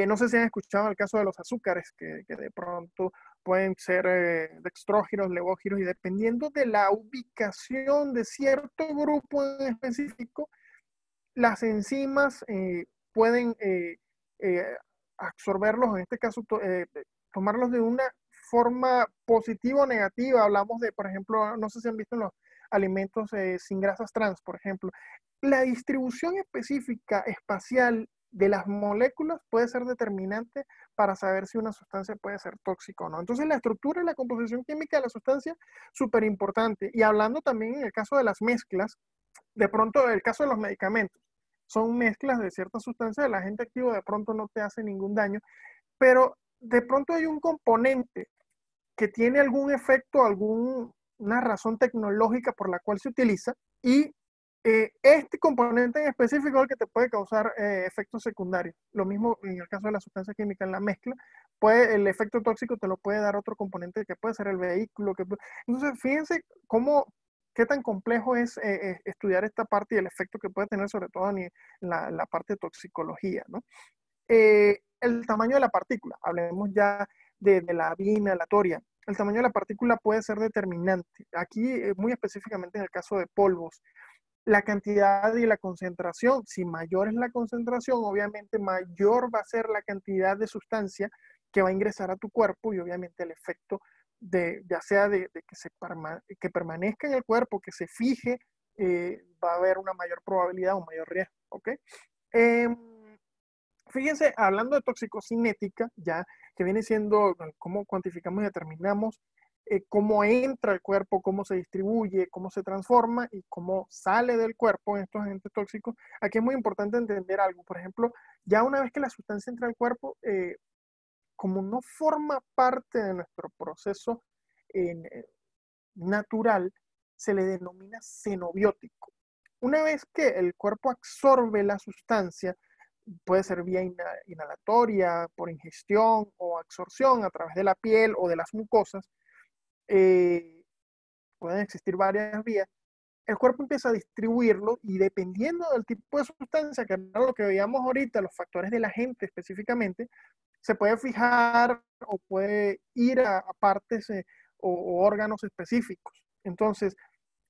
No sé si han escuchado el caso de los azúcares, que de pronto pueden ser dextrógenos, levógenos, y dependiendo de la ubicación de cierto grupo en específico, las enzimas pueden eh, absorberlos, en este caso, tomarlos de una forma positiva o negativa. Hablamos de, por ejemplo, no sé si han visto en los alimentos sin grasas trans, por ejemplo. La distribución específica espacial de las moléculas puede ser determinante para saber si una sustancia puede ser tóxica o no. Entonces, la estructura y la composición química de la sustancia, súper importante. Y hablando también en el caso de las mezclas, de pronto el caso de los medicamentos, son mezclas de ciertas sustancias, el agente activo de pronto no te hace ningún daño, pero de pronto hay un componente que tiene algún efecto, alguna razón tecnológica por la cual se utiliza, y este componente en específico es el que te puede causar efectos secundarios. Lo mismo en el caso de la sustancia química en la mezcla, el efecto tóxico te lo puede dar otro componente que puede ser el vehículo. Entonces, fíjense qué tan complejo es estudiar esta parte y el efecto que puede tener, sobre todo en la parte de toxicología, ¿no? El tamaño de la partícula, hablemos ya de la vía inhalatoria. El tamaño de la partícula puede ser determinante. Aquí, muy específicamente en el caso de polvos, la cantidad y la concentración, si mayor es la concentración, obviamente mayor va a ser la cantidad de sustancia que va a ingresar a tu cuerpo, y obviamente el efecto ya sea de que permanezca en el cuerpo, que se fije, va a haber una mayor probabilidad o mayor riesgo, ¿ok? Eh, Fíjense, hablando de toxicocinética, ya que viene siendo cómo cuantificamos y determinamos cómo entra al cuerpo, cómo se distribuye, cómo se transforma y cómo sale del cuerpo en estos agentes tóxicos. Aquí es muy importante entender algo. Por ejemplo, ya una vez que la sustancia entra al cuerpo, como no forma parte de nuestro proceso eh, natural, se le denomina xenobiótico. Una vez que el cuerpo absorbe la sustancia, puede ser vía inhalatoria, por ingestión o absorción a través de la piel o de las mucosas, eh, pueden existir varias vías. El cuerpo empieza a distribuirlo, y dependiendo del tipo de sustancia, que era lo que veíamos ahorita, los factores del agente específicamente, se puede fijar o puede ir a partes o órganos específicos. Entonces,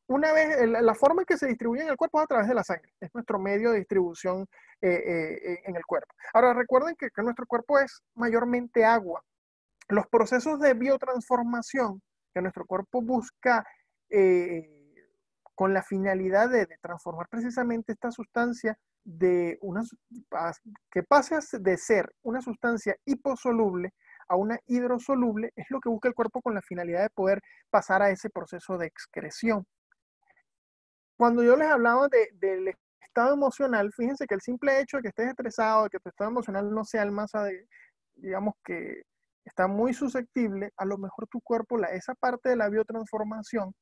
una vez, la forma en que se distribuye en el cuerpo es a través de la sangre. Es nuestro medio de distribución en el cuerpo. Ahora, recuerden que nuestro cuerpo es mayormente agua. Los procesos de biotransformación que nuestro cuerpo busca eh, con la finalidad de transformar precisamente esta sustancia que pase de ser una sustancia hiposoluble a una hidrosoluble, es lo que busca el cuerpo con la finalidad de poder pasar a ese proceso de excreción. Cuando yo les hablaba del estado emocional, fíjense que el simple hecho de que estés estresado, de que tu estado emocional no sea el más, digamos que está muy susceptible, a lo mejor tu cuerpo, esa parte de la biotransformación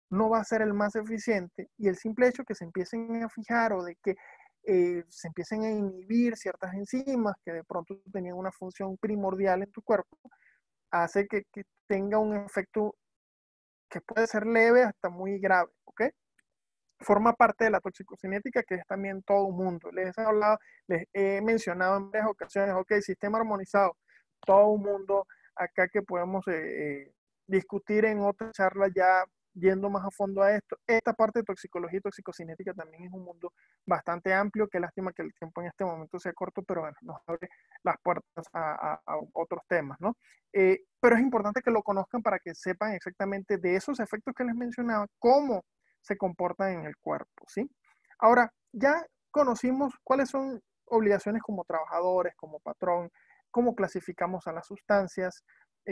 no va a ser el más eficiente, y el simple hecho de que se empiecen a fijar o de que se empiecen a inhibir ciertas enzimas que de pronto tenían una función primordial en tu cuerpo, hace que tenga un efecto que puede ser leve hasta muy grave, ¿ok? Forma parte de la toxicocinética, que es también todo un mundo. Les he mencionado en varias ocasiones, ok, sistema armonizado, todo un mundo acá que podemos discutir en otra charla ya yendo más a fondo a esto. Esta parte de toxicología y toxicocinética también es un mundo bastante amplio. Qué lástima que el tiempo en este momento sea corto, pero bueno, nos abre las puertas a otros temas, ¿no? Pero es importante que lo conozcan para que sepan exactamente de esos efectos que les mencionaba, cómo se comportan en el cuerpo, ¿sí? Ahora, ya conocimos cuáles son obligaciones como trabajadores, como patrón, cómo clasificamos a las sustancias,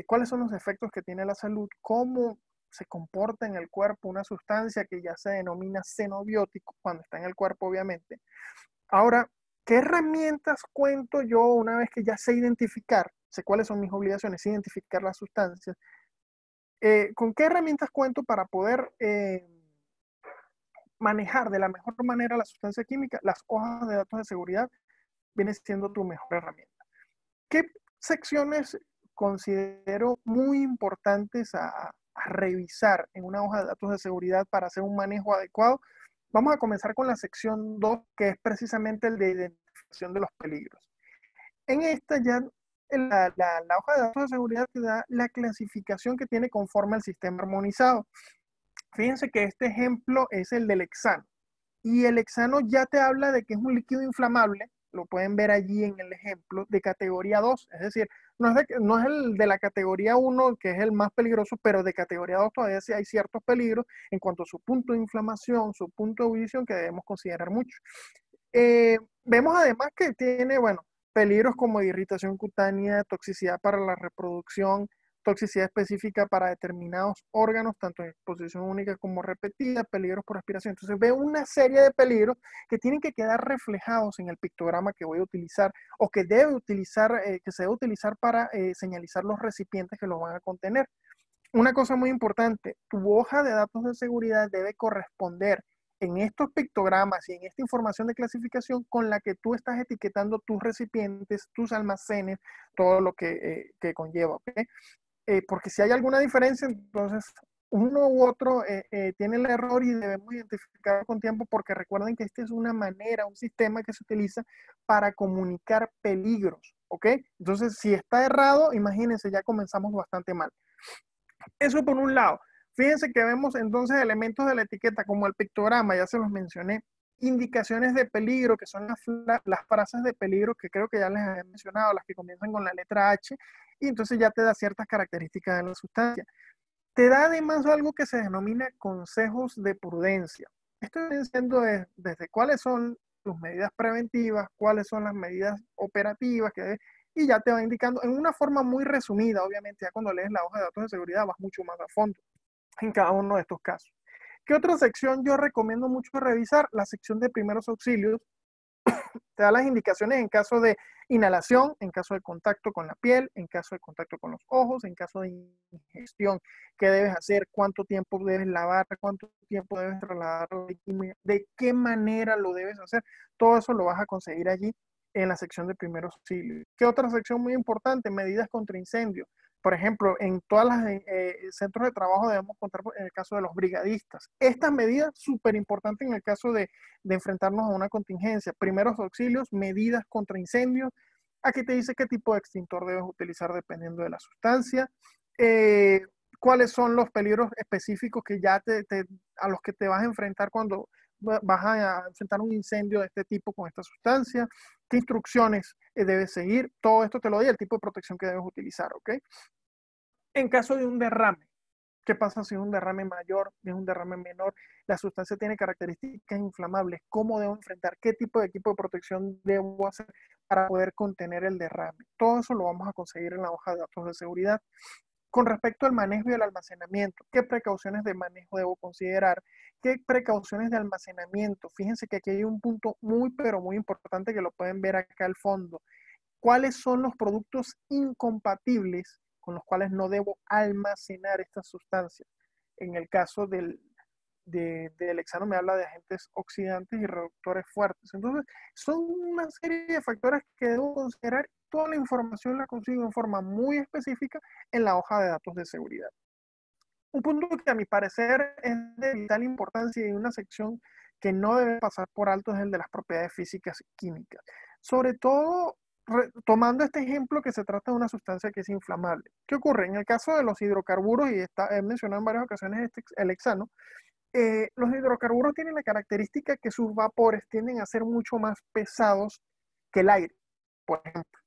cuáles son los efectos que tiene la salud, cómo se comporta en el cuerpo una sustancia que ya se denomina xenobiótico cuando está en el cuerpo, obviamente. Ahora, ¿qué herramientas cuento yo una vez que ya sé identificar, sé cuáles son mis obligaciones, identificar las sustancias? ¿Con qué herramientas cuento para poder manejar de la mejor manera la sustancia química? Las hojas de datos de seguridad viene siendo tu mejor herramienta. ¿Qué secciones considero muy importantes a revisar en una hoja de datos de seguridad para hacer un manejo adecuado? Vamos a comenzar con la sección 2, que es precisamente el de identificación de los peligros. En esta ya la hoja de datos de seguridad te da la clasificación que tiene conforme al sistema armonizado. Fíjense que este ejemplo es el del hexano. Y el hexano ya te habla de que es un líquido inflamable, lo pueden ver allí en el ejemplo, de categoría 2, es decir, no es el de la categoría 1, que es el más peligroso, pero de categoría 2 todavía sí hay ciertos peligros en cuanto a su punto de inflamación, su punto de ebullición, que debemos considerar mucho. Vemos además que tiene, bueno, peligros como irritación cutánea, toxicidad para la reproducción, toxicidad específica para determinados órganos, tanto en exposición única como repetida, peligros por aspiración. Entonces veo una serie de peligros que tienen que quedar reflejados en el pictograma que voy a utilizar o que que se debe utilizar para señalizar los recipientes que los van a contener. Una cosa muy importante, tu hoja de datos de seguridad debe corresponder en estos pictogramas y en esta información de clasificación con la que tú estás etiquetando tus recipientes, tus almacenes, todo lo que conlleva, ¿ok? Porque si hay alguna diferencia, entonces uno u otro tiene el error y debemos identificarlo con tiempo, porque recuerden que esta es una manera, un sistema que se utiliza para comunicar peligros, ¿ok? Entonces, si está errado, imagínense, ya comenzamos bastante mal. Eso por un lado. Fíjense que vemos entonces elementos de la etiqueta como el pictograma, ya se los mencioné, indicaciones de peligro, que son las frases de peligro que creo que ya les había mencionado, las que comienzan con la letra H, y entonces ya te da ciertas características de la sustancia. Te da además algo que se denomina consejos de prudencia. Esto viene siendo desde cuáles son tus medidas preventivas, cuáles son las medidas operativas y ya te va indicando en una forma muy resumida. Obviamente ya cuando lees la hoja de datos de seguridad vas mucho más a fondo en cada uno de estos casos. ¿Qué otra sección yo recomiendo mucho revisar? La sección de primeros auxilios. Te da las indicaciones en caso de inhalación, en caso de contacto con la piel, en caso de contacto con los ojos, en caso de ingestión, qué debes hacer, cuánto tiempo debes lavar, cuánto tiempo debes trasladar, de qué manera lo debes hacer. Todo eso lo vas a conseguir allí en la sección de primeros auxilios. ¿Qué otra sección muy importante? Medidas contra incendios. Por ejemplo, en todos los centros de trabajo debemos contar en el caso de los brigadistas. Estas medidas súper importantes en el caso de enfrentarnos a una contingencia. Primeros auxilios, medidas contra incendios. Aquí te dice qué tipo de extintor debes utilizar dependiendo de la sustancia. Cuáles son los peligros específicos que ya a los que te vas a enfrentar cuando vas a enfrentar un incendio de este tipo con esta sustancia. ¿Qué instrucciones debes seguir? Todo esto te lo doy, el tipo de protección que debes utilizar, ¿ok? En caso de un derrame, ¿qué pasa si es un derrame mayor, es un derrame menor? La sustancia tiene características inflamables. ¿Cómo debo enfrentar? ¿Qué tipo de equipo de protección debo hacer para poder contener el derrame? Todo eso lo vamos a conseguir en la hoja de datos de seguridad. Con respecto al manejo y el almacenamiento, ¿qué precauciones de manejo debo considerar? ¿Qué precauciones de almacenamiento? Fíjense que aquí hay un punto muy, pero muy importante que lo pueden ver acá al fondo. ¿Cuáles son los productos incompatibles con los cuales no debo almacenar estas sustancias? En el caso del hexano me habla de agentes oxidantes y reductores fuertes. Entonces, son una serie de factores que debo considerar. Toda la información la consigo en forma muy específica en la hoja de datos de seguridad. Un punto que a mi parecer es de vital importancia y una sección que no debe pasar por alto es el de las propiedades físicas y químicas. Sobre todo tomando este ejemplo que se trata de una sustancia que es inflamable. ¿Qué ocurre? En el caso de los hidrocarburos, y he mencionado en varias ocasiones el hexano, los hidrocarburos tienen la característica que sus vapores tienden a ser mucho más pesados que el aire, por ejemplo.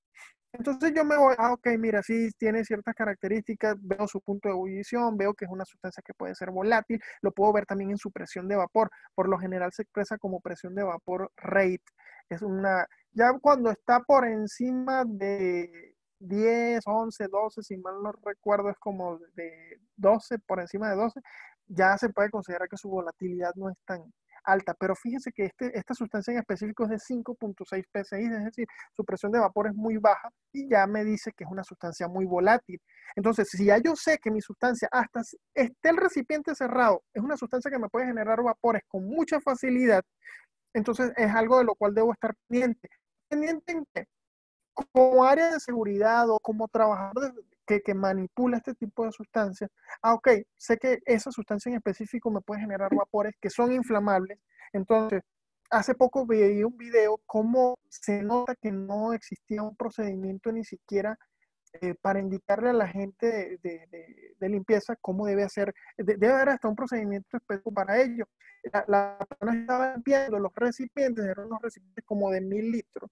Entonces yo me voy, ok, mira, sí tiene ciertas características, veo su punto de ebullición, veo que es una sustancia que puede ser volátil, lo puedo ver también en su presión de vapor, por lo general se expresa como presión de vapor rate, es una, ya cuando está por encima de 10, 11, 12, si mal no recuerdo, es como de 12, por encima de 12, ya se puede considerar que su volatilidad no es tan alta, pero fíjense que esta sustancia en específico es de 5.6 psi, es decir, su presión de vapor es muy baja y ya me dice que es una sustancia muy volátil. Entonces, si ya yo sé que mi sustancia, hasta esté el recipiente cerrado, es una sustancia que me puede generar vapores con mucha facilidad, entonces es algo de lo cual debo estar pendiente. Pendiente en que, como área de seguridad o como trabajador que manipula este tipo de sustancias, ok, sé que esa sustancia en específico me puede generar vapores que son inflamables, entonces hace poco vi un video cómo se nota que no existía un procedimiento ni siquiera para indicarle a la gente de limpieza cómo debe hacer, debe haber hasta un procedimiento específico para ello. La persona estaba limpiando los recipientes, eran unos recipientes como de 1000 litros.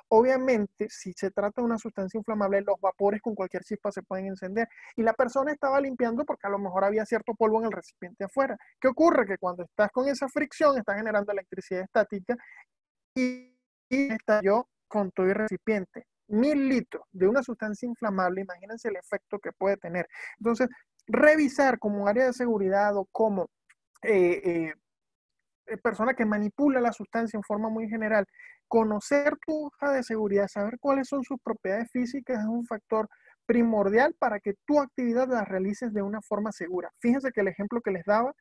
Obviamente, si se trata de una sustancia inflamable, los vapores con cualquier chispa se pueden encender. Y la persona estaba limpiando porque a lo mejor había cierto polvo en el recipiente afuera. ¿Qué ocurre? Que cuando estás con esa fricción, está generando electricidad estática y estalló con todo el recipiente. 1000 litros de una sustancia inflamable, imagínense el efecto que puede tener. Entonces, revisar como área de seguridad o como eh, persona que manipula la sustancia en forma muy general, conocer tu hoja de seguridad, saber cuáles son sus propiedades físicas es un factor primordial para que tu actividad la realices de una forma segura. Fíjense que el ejemplo que les daba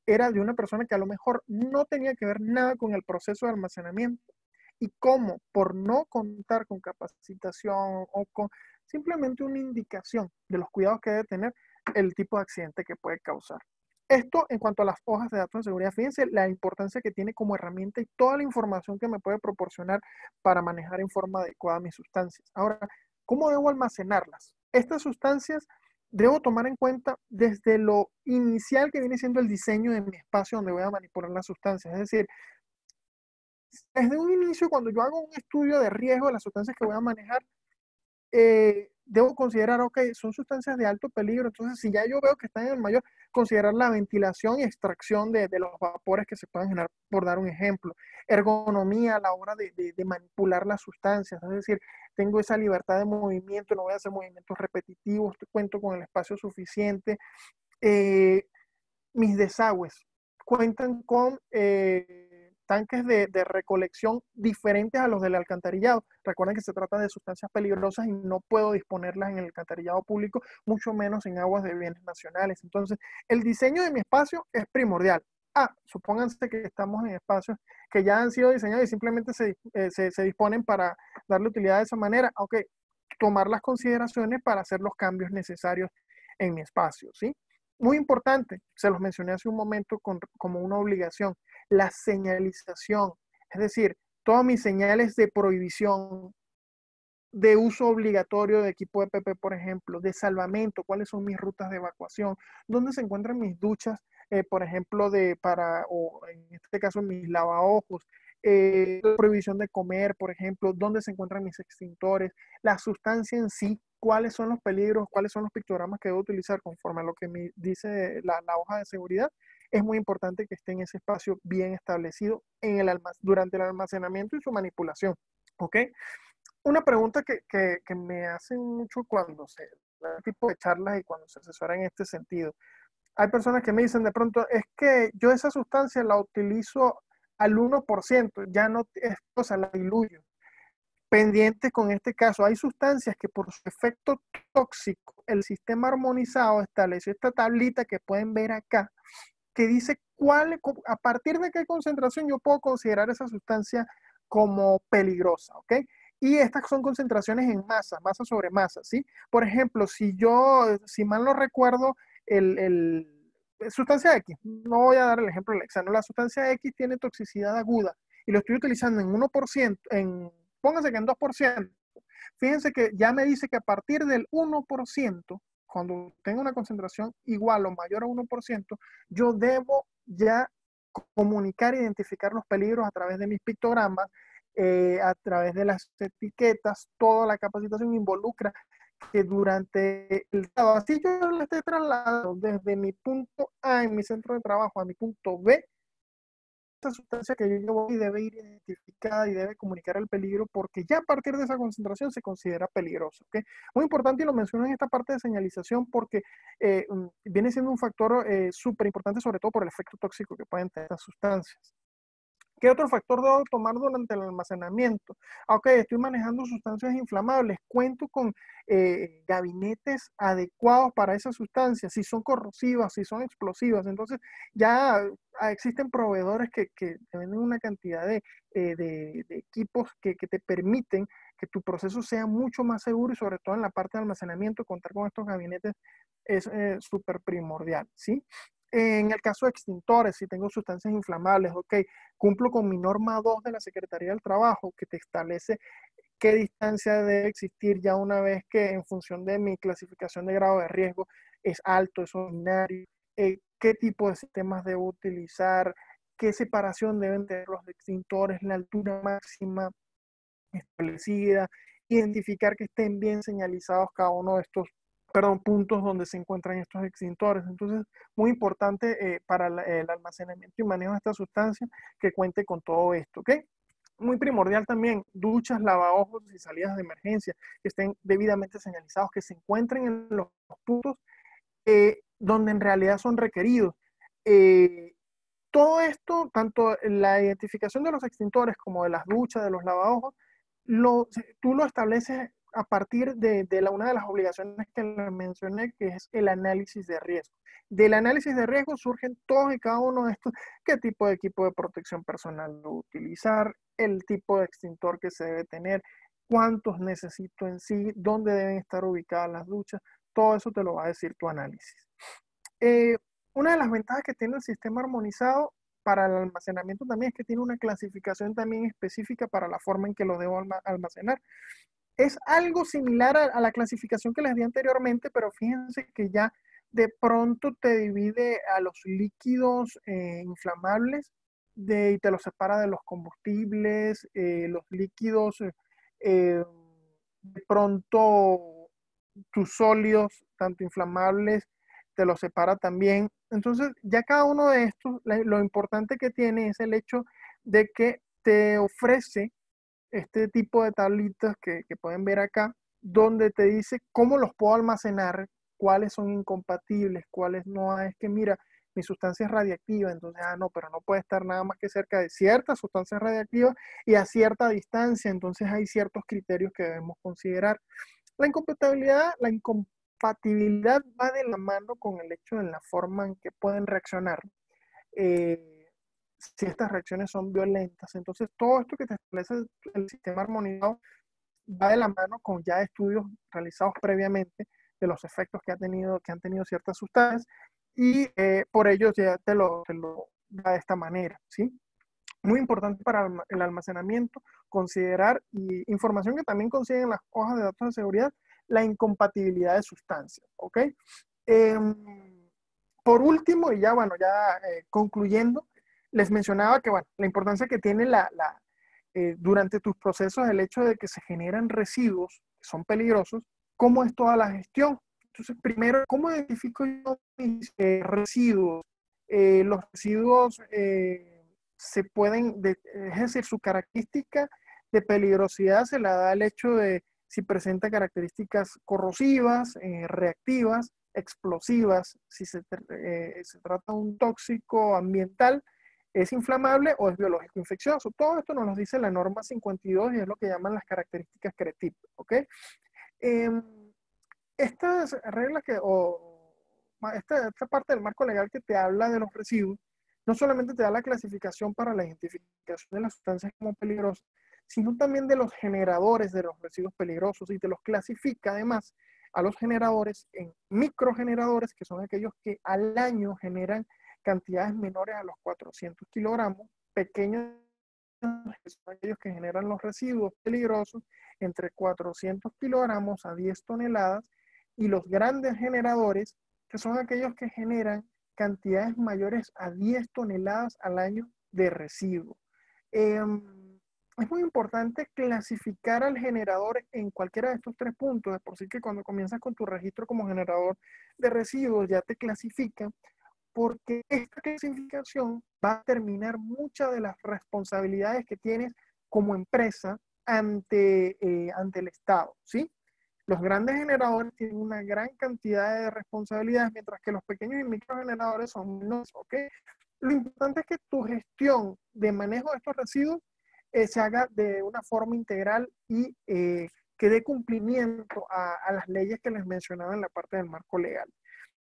era de una persona que a lo mejor no tenía que ver nada con el proceso de almacenamiento y cómo por no contar con capacitación o con simplemente una indicación de los cuidados que debe tener el tipo de accidente que puede causar. Esto en cuanto a las hojas de datos de seguridad, fíjense la importancia que tiene como herramienta y toda la información que me puede proporcionar para manejar en forma adecuada mis sustancias. Ahora, ¿cómo debo almacenarlas? Estas sustancias debo tomar en cuenta desde lo inicial que viene siendo el diseño de mi espacio donde voy a manipular las sustancias. Es decir, desde un inicio, cuando yo hago un estudio de riesgo de las sustancias que voy a manejar, debo considerar, ok, son sustancias de alto peligro, entonces si ya yo veo que están en el mayor, considerar la ventilación y extracción de los vapores que se puedan generar, por dar un ejemplo. Ergonomía a la hora de manipular las sustancias, es decir, tengo esa libertad de movimiento, no voy a hacer movimientos repetitivos, cuento con el espacio suficiente. Eh, Mis desagües cuentan con tanques de recolección diferentes a los del alcantarillado. Recuerden que se trata de sustancias peligrosas y no puedo disponerlas en el alcantarillado público, mucho menos en aguas de bienes nacionales. Entonces, el diseño de mi espacio es primordial. Supónganse que estamos en espacios que ya han sido diseñados y simplemente se disponen para darle utilidad de esa manera. Ok, tomar las consideraciones para hacer los cambios necesarios en mi espacio, ¿sí? Muy importante, se los mencioné hace un momento como una obligación, la señalización, es decir, todas mis señales de prohibición, de uso obligatorio de equipo de PP, por ejemplo, de salvamento, cuáles son mis rutas de evacuación, dónde se encuentran mis duchas, por ejemplo, o en este caso mis lavaojos, la prohibición de comer, por ejemplo, dónde se encuentran mis extintores, la sustancia en sí, cuáles son los peligros, cuáles son los pictogramas que debo utilizar conforme a lo que me dice la hoja de seguridad. Es muy importante que esté en ese espacio bien establecido durante el almacenamiento y su manipulación. ¿Ok? Una pregunta que me hacen mucho cuando se da tipo de charlas y cuando se asesoran en este sentido. Hay personas que me dicen de pronto, es que yo esa sustancia la utilizo al 1%, ya no es cosa, la diluyo. Pendiente con este caso, hay sustancias que por su efecto tóxico, el sistema armonizado estableció esta tablita que pueden ver acá, que dice a partir de qué concentración yo puedo considerar esa sustancia como peligrosa, ¿ok? Y estas son concentraciones en masa, masa sobre masa, ¿sí? Por ejemplo, si mal no recuerdo, sustancia X, no voy a dar el ejemplo del hexano, la sustancia X tiene toxicidad aguda y lo estoy utilizando en 1%, póngase que en 2%, Fíjense que ya me dice que a partir del 1%, cuando tenga una concentración igual o mayor a 1%, yo debo ya comunicar e identificar los peligros a través de mis pictogramas, a través de las etiquetas. Toda la capacitación involucra que durante el sábado, así yo le estoy trasladando desde mi punto A en mi centro de trabajo a mi punto B, esta sustancia que yo llevo y debe ir identificada y debe comunicar el peligro, porque ya a partir de esa concentración se considera peligroso. ¿Okay? Muy importante, y lo menciono en esta parte de señalización, porque viene siendo un factor súper importante, sobre todo por el efecto tóxico que pueden tener estas sustancias. ¿Qué otro factor debo tomar durante el almacenamiento? Ok, estoy manejando sustancias inflamables, cuento con gabinetes adecuados para esas sustancias, si son corrosivas, si son explosivas. Entonces ya existen proveedores que te venden una cantidad de equipos que te permiten que tu proceso sea mucho más seguro, y sobre todo en la parte de almacenamiento, contar con estos gabinetes es súper primordial, ¿sí? En el caso de extintores, si tengo sustancias inflamables, ok, cumplo con mi norma 2 de la Secretaría del Trabajo, que te establece qué distancia debe existir ya una vez que, en función de mi clasificación de grado de riesgo, es alto, es ordinario, qué tipo de sistemas debo utilizar, qué separación deben tener los extintores, la altura máxima establecida, identificar que estén bien señalizados cada uno de estos puntos donde se encuentran estos extintores. Entonces, muy importante para el almacenamiento y manejo de esta sustancia que cuente con todo esto, ¿ok? Muy primordial también, duchas, lavaojos y salidas de emergencia que estén debidamente señalizados, que se encuentren en los puntos donde en realidad son requeridos. Todo esto, tanto la identificación de los extintores como de las duchas, de los lavaojos, tú lo estableces a partir de una de las obligaciones que les mencioné, que es el análisis de riesgo. Del análisis de riesgo surgen todos y cada uno de estos: qué tipo de equipo de protección personal utilizar, el tipo de extintor que se debe tener, cuántos necesito en sí, dónde deben estar ubicadas las duchas. Todo eso te lo va a decir tu análisis. Eh, una de las ventajas que tiene el sistema armonizado para el almacenamiento también es que tiene una clasificación también específica para la forma en que lo debo almacenar. Es algo similar a la clasificación que les di anteriormente, pero fíjense que ya de pronto te divide a los líquidos inflamables y te los separa de los combustibles, los líquidos, de pronto tus sólidos, tanto inflamables, te los separa también. Entonces, ya cada uno de estos, lo importante que tiene es el hecho de que te ofrece este tipo de tablitas que pueden ver acá, donde te dice cómo los puedo almacenar, cuáles son incompatibles, cuáles no. Es que mira, mi sustancia es radiactiva, entonces, no, pero no puede estar nada más que cerca de ciertas sustancias radiactivas y a cierta distancia. Entonces hay ciertos criterios que debemos considerar. La incompatibilidad va de la mano con el hecho de la forma en que pueden reaccionar. Si estas reacciones son violentas, entonces todo esto que te establece el sistema armonizado va de la mano con ya estudios realizados previamente de los efectos que han tenido ciertas sustancias, y por ello ya te lo da de esta manera, ¿sí? Muy importante para el almacenamiento considerar, y información que también consiguen las hojas de datos de seguridad, la incompatibilidad de sustancias, ¿ok? Eh, por último, y ya bueno, ya concluyendo, les mencionaba que bueno, la importancia que tiene durante tus procesos el hecho de que se generan residuos que son peligrosos. ¿Cómo es toda la gestión? Entonces, primero, ¿cómo identifico yo mis residuos? Los residuos se pueden, es decir, su característica de peligrosidad se la da el hecho de si presenta características corrosivas, reactivas, explosivas, si se trata de un tóxico ambiental, es inflamable o es biológico infeccioso. Todo esto nos lo dice la norma 52 y es lo que llaman las características CRETIP, ¿ok? Estas reglas esta parte del marco legal que te habla de los residuos, no solamente te da la clasificación para la identificación de las sustancias como peligrosas, sino también de los generadores de los residuos peligrosos, y te los clasifica además a los generadores en microgeneradores, que son aquellos que al año generan cantidades menores a los 400 kilogramos, pequeños que son aquellos que generan los residuos peligrosos, entre 400 kilogramos a 10 toneladas, y los grandes generadores, que son aquellos que generan cantidades mayores a 10 toneladas al año de residuos. Es muy importante clasificar al generador en cualquiera de estos tres puntos. De por sí que cuando comienzas con tu registro como generador de residuos ya te clasifican, porque esta clasificación va a determinar muchas de las responsabilidades que tienes como empresa ante el Estado, ¿sí? Los grandes generadores tienen una gran cantidad de responsabilidades, mientras que los pequeños y microgeneradores son menos, ¿ok? Lo importante es que tu gestión de manejo de estos residuos se haga de una forma integral y que dé cumplimiento a las leyes que les mencionaba en la parte del marco legal.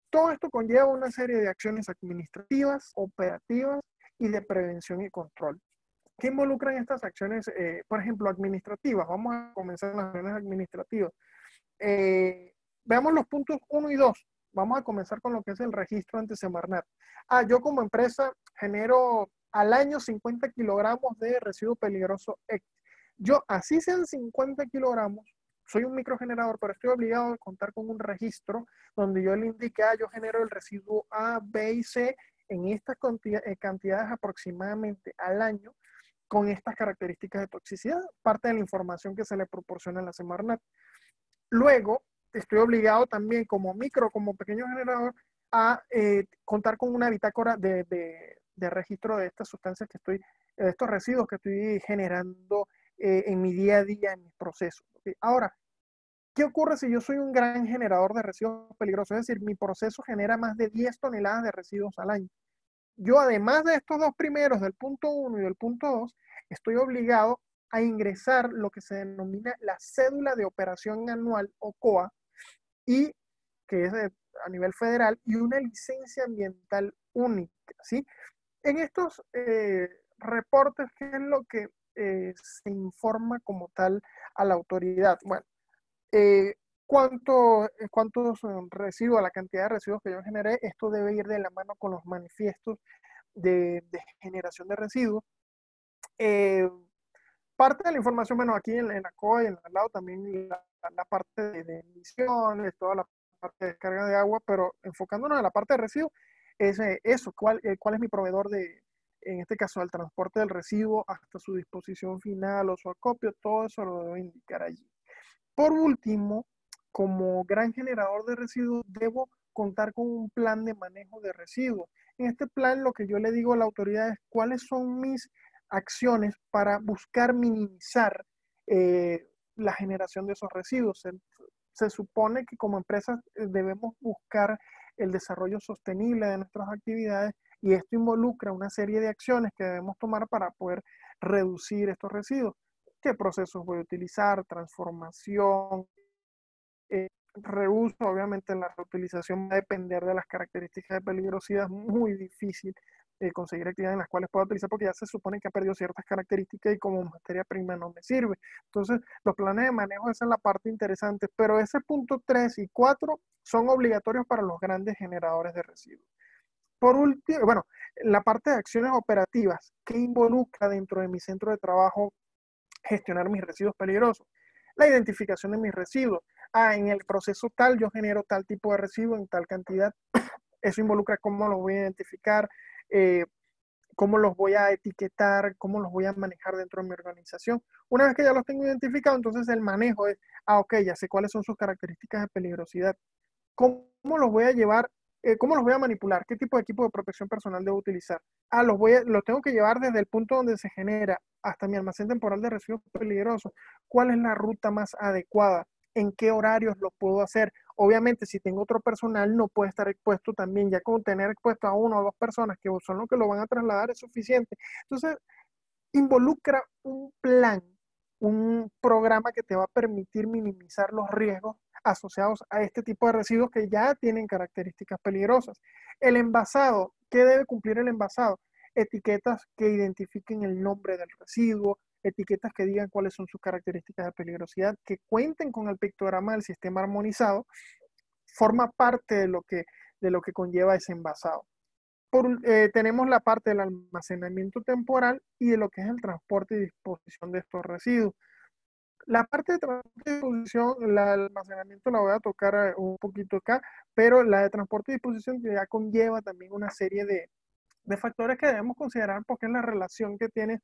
Todo esto conlleva una serie de acciones administrativas, operativas y de prevención y control. ¿Qué involucran estas acciones, por ejemplo, administrativas? Vamos a comenzar con las acciones administrativas. Veamos los puntos 1 y 2. Vamos a comenzar con lo que es el registro ante Semarnat. Yo como empresa genero al año 50 kilogramos de residuo peligroso X. Yo, así sean 50 kilogramos, soy un microgenerador, pero estoy obligado a contar con un registro donde yo le indique, yo genero el residuo A, B y C en estas cantidades aproximadamente al año, con estas características de toxicidad, parte de la información que se le proporciona a la Semarnat. Luego, estoy obligado también como pequeño generador, a contar con una bitácora de registro de estas sustancias de estos residuos que estoy generando en mi día a día, en mis procesos. ¿Okay? Ahora, ¿qué ocurre si yo soy un gran generador de residuos peligrosos? Es decir, mi proceso genera más de 10 toneladas de residuos al año. Yo, además de estos dos primeros, del punto 1 y del punto 2, estoy obligado a ingresar lo que se denomina la cédula de operación anual o COA, y que es a nivel federal, y una licencia ambiental única, ¿sí? En estos reportes, ¿qué es lo que se informa como tal a la autoridad? Bueno, cuántos residuos, la cantidad de residuos que yo generé, esto debe ir de la mano con los manifiestos de generación de residuos. Parte de la información, bueno, aquí en la COA y en el lado también la parte de emisiones, toda la parte de descarga de agua, pero enfocándonos en la parte de residuos, es eso, cuál es mi proveedor en este caso, del transporte del residuo hasta su disposición final o su acopio, todo eso lo debo indicar allí. Por último, como gran generador de residuos, debo contar con un plan de manejo de residuos. En este plan, lo que yo le digo a la autoridad es cuáles son mis acciones para buscar minimizar la generación de esos residuos. Se supone que como empresas debemos buscar el desarrollo sostenible de nuestras actividades, y esto involucra una serie de acciones que debemos tomar para poder reducir estos residuos. ¿Qué procesos voy a utilizar? Transformación, reuso. Obviamente la reutilización va a depender de las características de peligrosidad. Es muy difícil conseguir actividades en las cuales pueda utilizar, porque ya se supone que ha perdido ciertas características y como materia prima no me sirve. Entonces, los planes de manejo, esa es la parte interesante, pero ese punto 3 y 4 son obligatorios para los grandes generadores de residuos. Por último, bueno, la parte de acciones operativas, ¿qué involucra dentro de mi centro de trabajo gestionar mis residuos peligrosos? La identificación de mis residuos. En el proceso tal yo genero tal tipo de residuo en tal cantidad. Eso involucra cómo los voy a identificar, eh, cómo los voy a etiquetar, cómo los voy a manejar dentro de mi organización. Una vez que ya los tengo identificados, entonces el manejo es, ok, ya sé cuáles son sus características de peligrosidad. ¿Cómo los voy a llevar? ¿Cómo los voy a manipular? ¿Qué tipo de equipo de protección personal debo utilizar? Los tengo que llevar desde el punto donde se genera hasta mi almacén temporal de residuos peligrosos. ¿Cuál es la ruta más adecuada? ¿En qué horarios lo puedo hacer? Obviamente, si tengo otro personal, no puede estar expuesto también. Ya con tener expuesto a una o dos personas que son los que lo van a trasladar es suficiente. Entonces, involucra un plan, un programa que te va a permitir minimizar los riesgos asociados a este tipo de residuos que ya tienen características peligrosas. El envasado, ¿qué debe cumplir el envasado? Etiquetas que identifiquen el nombre del residuo, etiquetas que digan cuáles son sus características de peligrosidad, que cuenten con el pictograma del sistema armonizado, forma parte de lo que conlleva ese envasado. Tenemos la parte del almacenamiento temporal y de lo que es el transporte y disposición de estos residuos. La parte de transporte y disposición, el almacenamiento la voy a tocar un poquito acá, pero la de transporte y disposición ya conlleva también una serie de factores que debemos considerar porque es la relación que tienes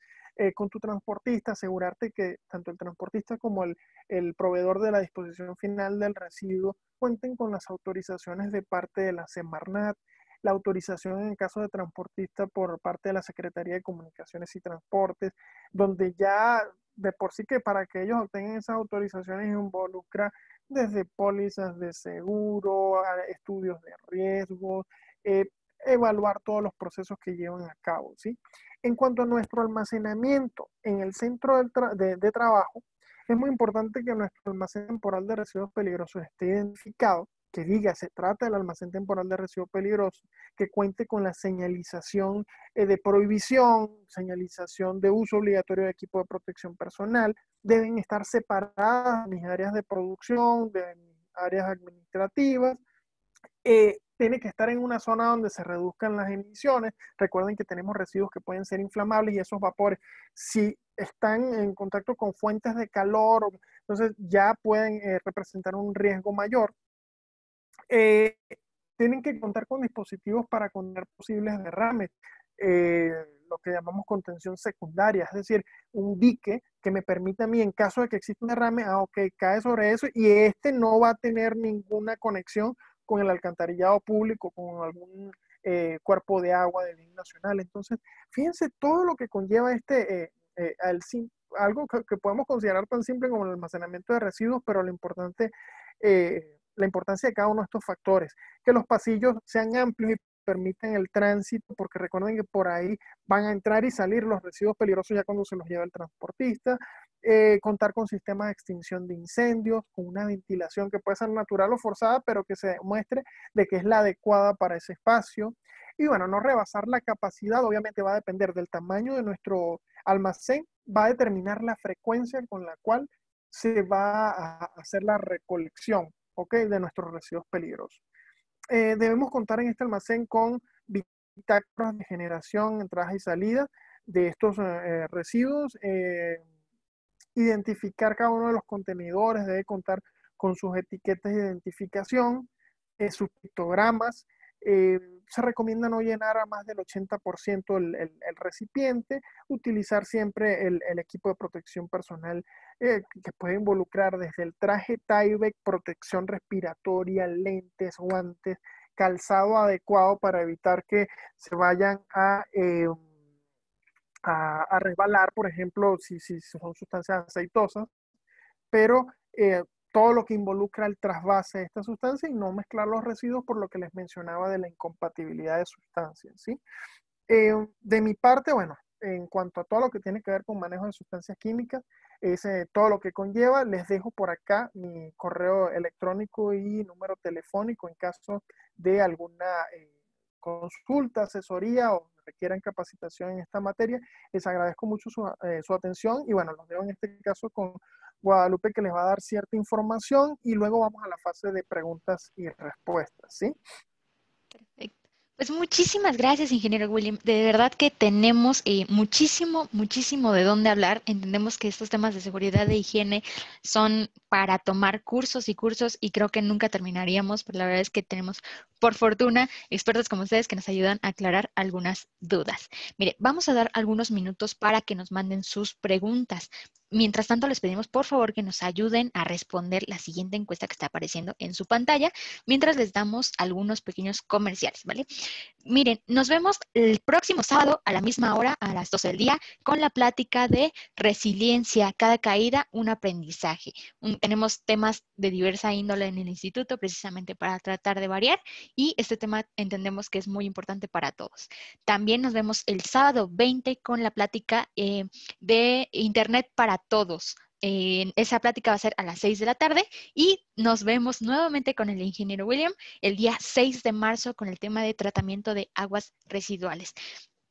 con tu transportista, asegurarte que tanto el transportista como el proveedor de la disposición final del residuo cuenten con las autorizaciones de parte de la Semarnat, la autorización en caso de transportista por parte de la Secretaría de Comunicaciones y Transportes, donde ya de por sí que para que ellos obtengan esas autorizaciones involucra desde pólizas de seguro, a estudios de riesgos, eh, evaluar todos los procesos que llevan a cabo, ¿sí? En cuanto a nuestro almacenamiento en el centro de trabajo, es muy importante que nuestro almacén temporal de residuos peligrosos esté identificado, que diga se trata del almacén temporal de residuos peligrosos, que cuente con la señalización de prohibición, señalización de uso obligatorio de equipo de protección personal, deben estar separadas mis áreas de producción, de mis áreas administrativas, tiene que estar en una zona donde se reduzcan las emisiones. Recuerden que tenemos residuos que pueden ser inflamables y esos vapores, si están en contacto con fuentes de calor, entonces ya pueden representar un riesgo mayor. Eh, Tienen que contar con dispositivos para contener posibles derrames, lo que llamamos contención secundaria, es decir, un dique que me permita a mí, en caso de que exista un derrame, ok, cae sobre eso y este no va a tener ninguna conexión con el alcantarillado público, con algún cuerpo de agua de bien nacional. Entonces, fíjense todo lo que conlleva algo que podemos considerar tan simple como el almacenamiento de residuos, pero lo importante, la importancia de cada uno de estos factores, que los pasillos sean amplios y permiten el tránsito, porque recuerden que por ahí van a entrar y salir los residuos peligrosos ya cuando se los lleva el transportista, contar con sistemas de extinción de incendios, con una ventilación que puede ser natural o forzada, pero que se demuestre de que es la adecuada para ese espacio. Y bueno, no rebasar la capacidad, obviamente va a depender del tamaño de nuestro almacén, va a determinar la frecuencia con la cual se va a hacer la recolección, ¿ok?, de nuestros residuos peligrosos. Debemos contar en este almacén con bitácoras de generación, entradas y salidas de estos residuos, identificar cada uno de los contenedores, debe contar con sus etiquetas de identificación, sus pictogramas. Se recomienda no llenar a más del 80% el recipiente, utilizar siempre el equipo de protección personal que puede involucrar desde el traje Tyvek, protección respiratoria, lentes, guantes, calzado adecuado para evitar que se vayan a resbalar, por ejemplo, si son sustancias aceitosas, pero todo lo que involucra el trasvase de esta sustancia y no mezclar los residuos por lo que les mencionaba de la incompatibilidad de sustancias, ¿sí? De mi parte, bueno, en cuanto a todo lo que tiene que ver con manejo de sustancias químicas, es todo lo que conlleva. Les dejo por acá mi correo electrónico y número telefónico en caso de alguna consulta, asesoría o requieran capacitación en esta materia. Les agradezco mucho su atención y bueno, los dejo en este caso con Guadalupe, que les va a dar cierta información y luego vamos a la fase de preguntas y respuestas, ¿sí? Perfecto. Pues muchísimas gracias, ingeniero William. De verdad que tenemos muchísimo de dónde hablar. Entendemos que estos temas de seguridad e higiene son para tomar cursos y cursos y creo que nunca terminaríamos, pero la verdad es que tenemos, por fortuna, expertos como ustedes que nos ayudan a aclarar algunas dudas. Mire, vamos a dar algunos minutos para que nos manden sus preguntas. Mientras tanto, les pedimos por favor que nos ayuden a responder la siguiente encuesta que está apareciendo en su pantalla, mientras les damos algunos pequeños comerciales, ¿vale? Miren, nos vemos el próximo sábado a la misma hora, a las 12 del día, con la plática de resiliencia, cada caída, un aprendizaje. Tenemos temas de diversa índole en el instituto, precisamente para tratar de variar, y este tema entendemos que es muy importante para todos. También nos vemos el sábado 20 con la plática de Internet para todos. Esa plática va a ser a las 6 de la tarde y nos vemos nuevamente con el ingeniero William el día 6 de marzo con el tema de tratamiento de aguas residuales.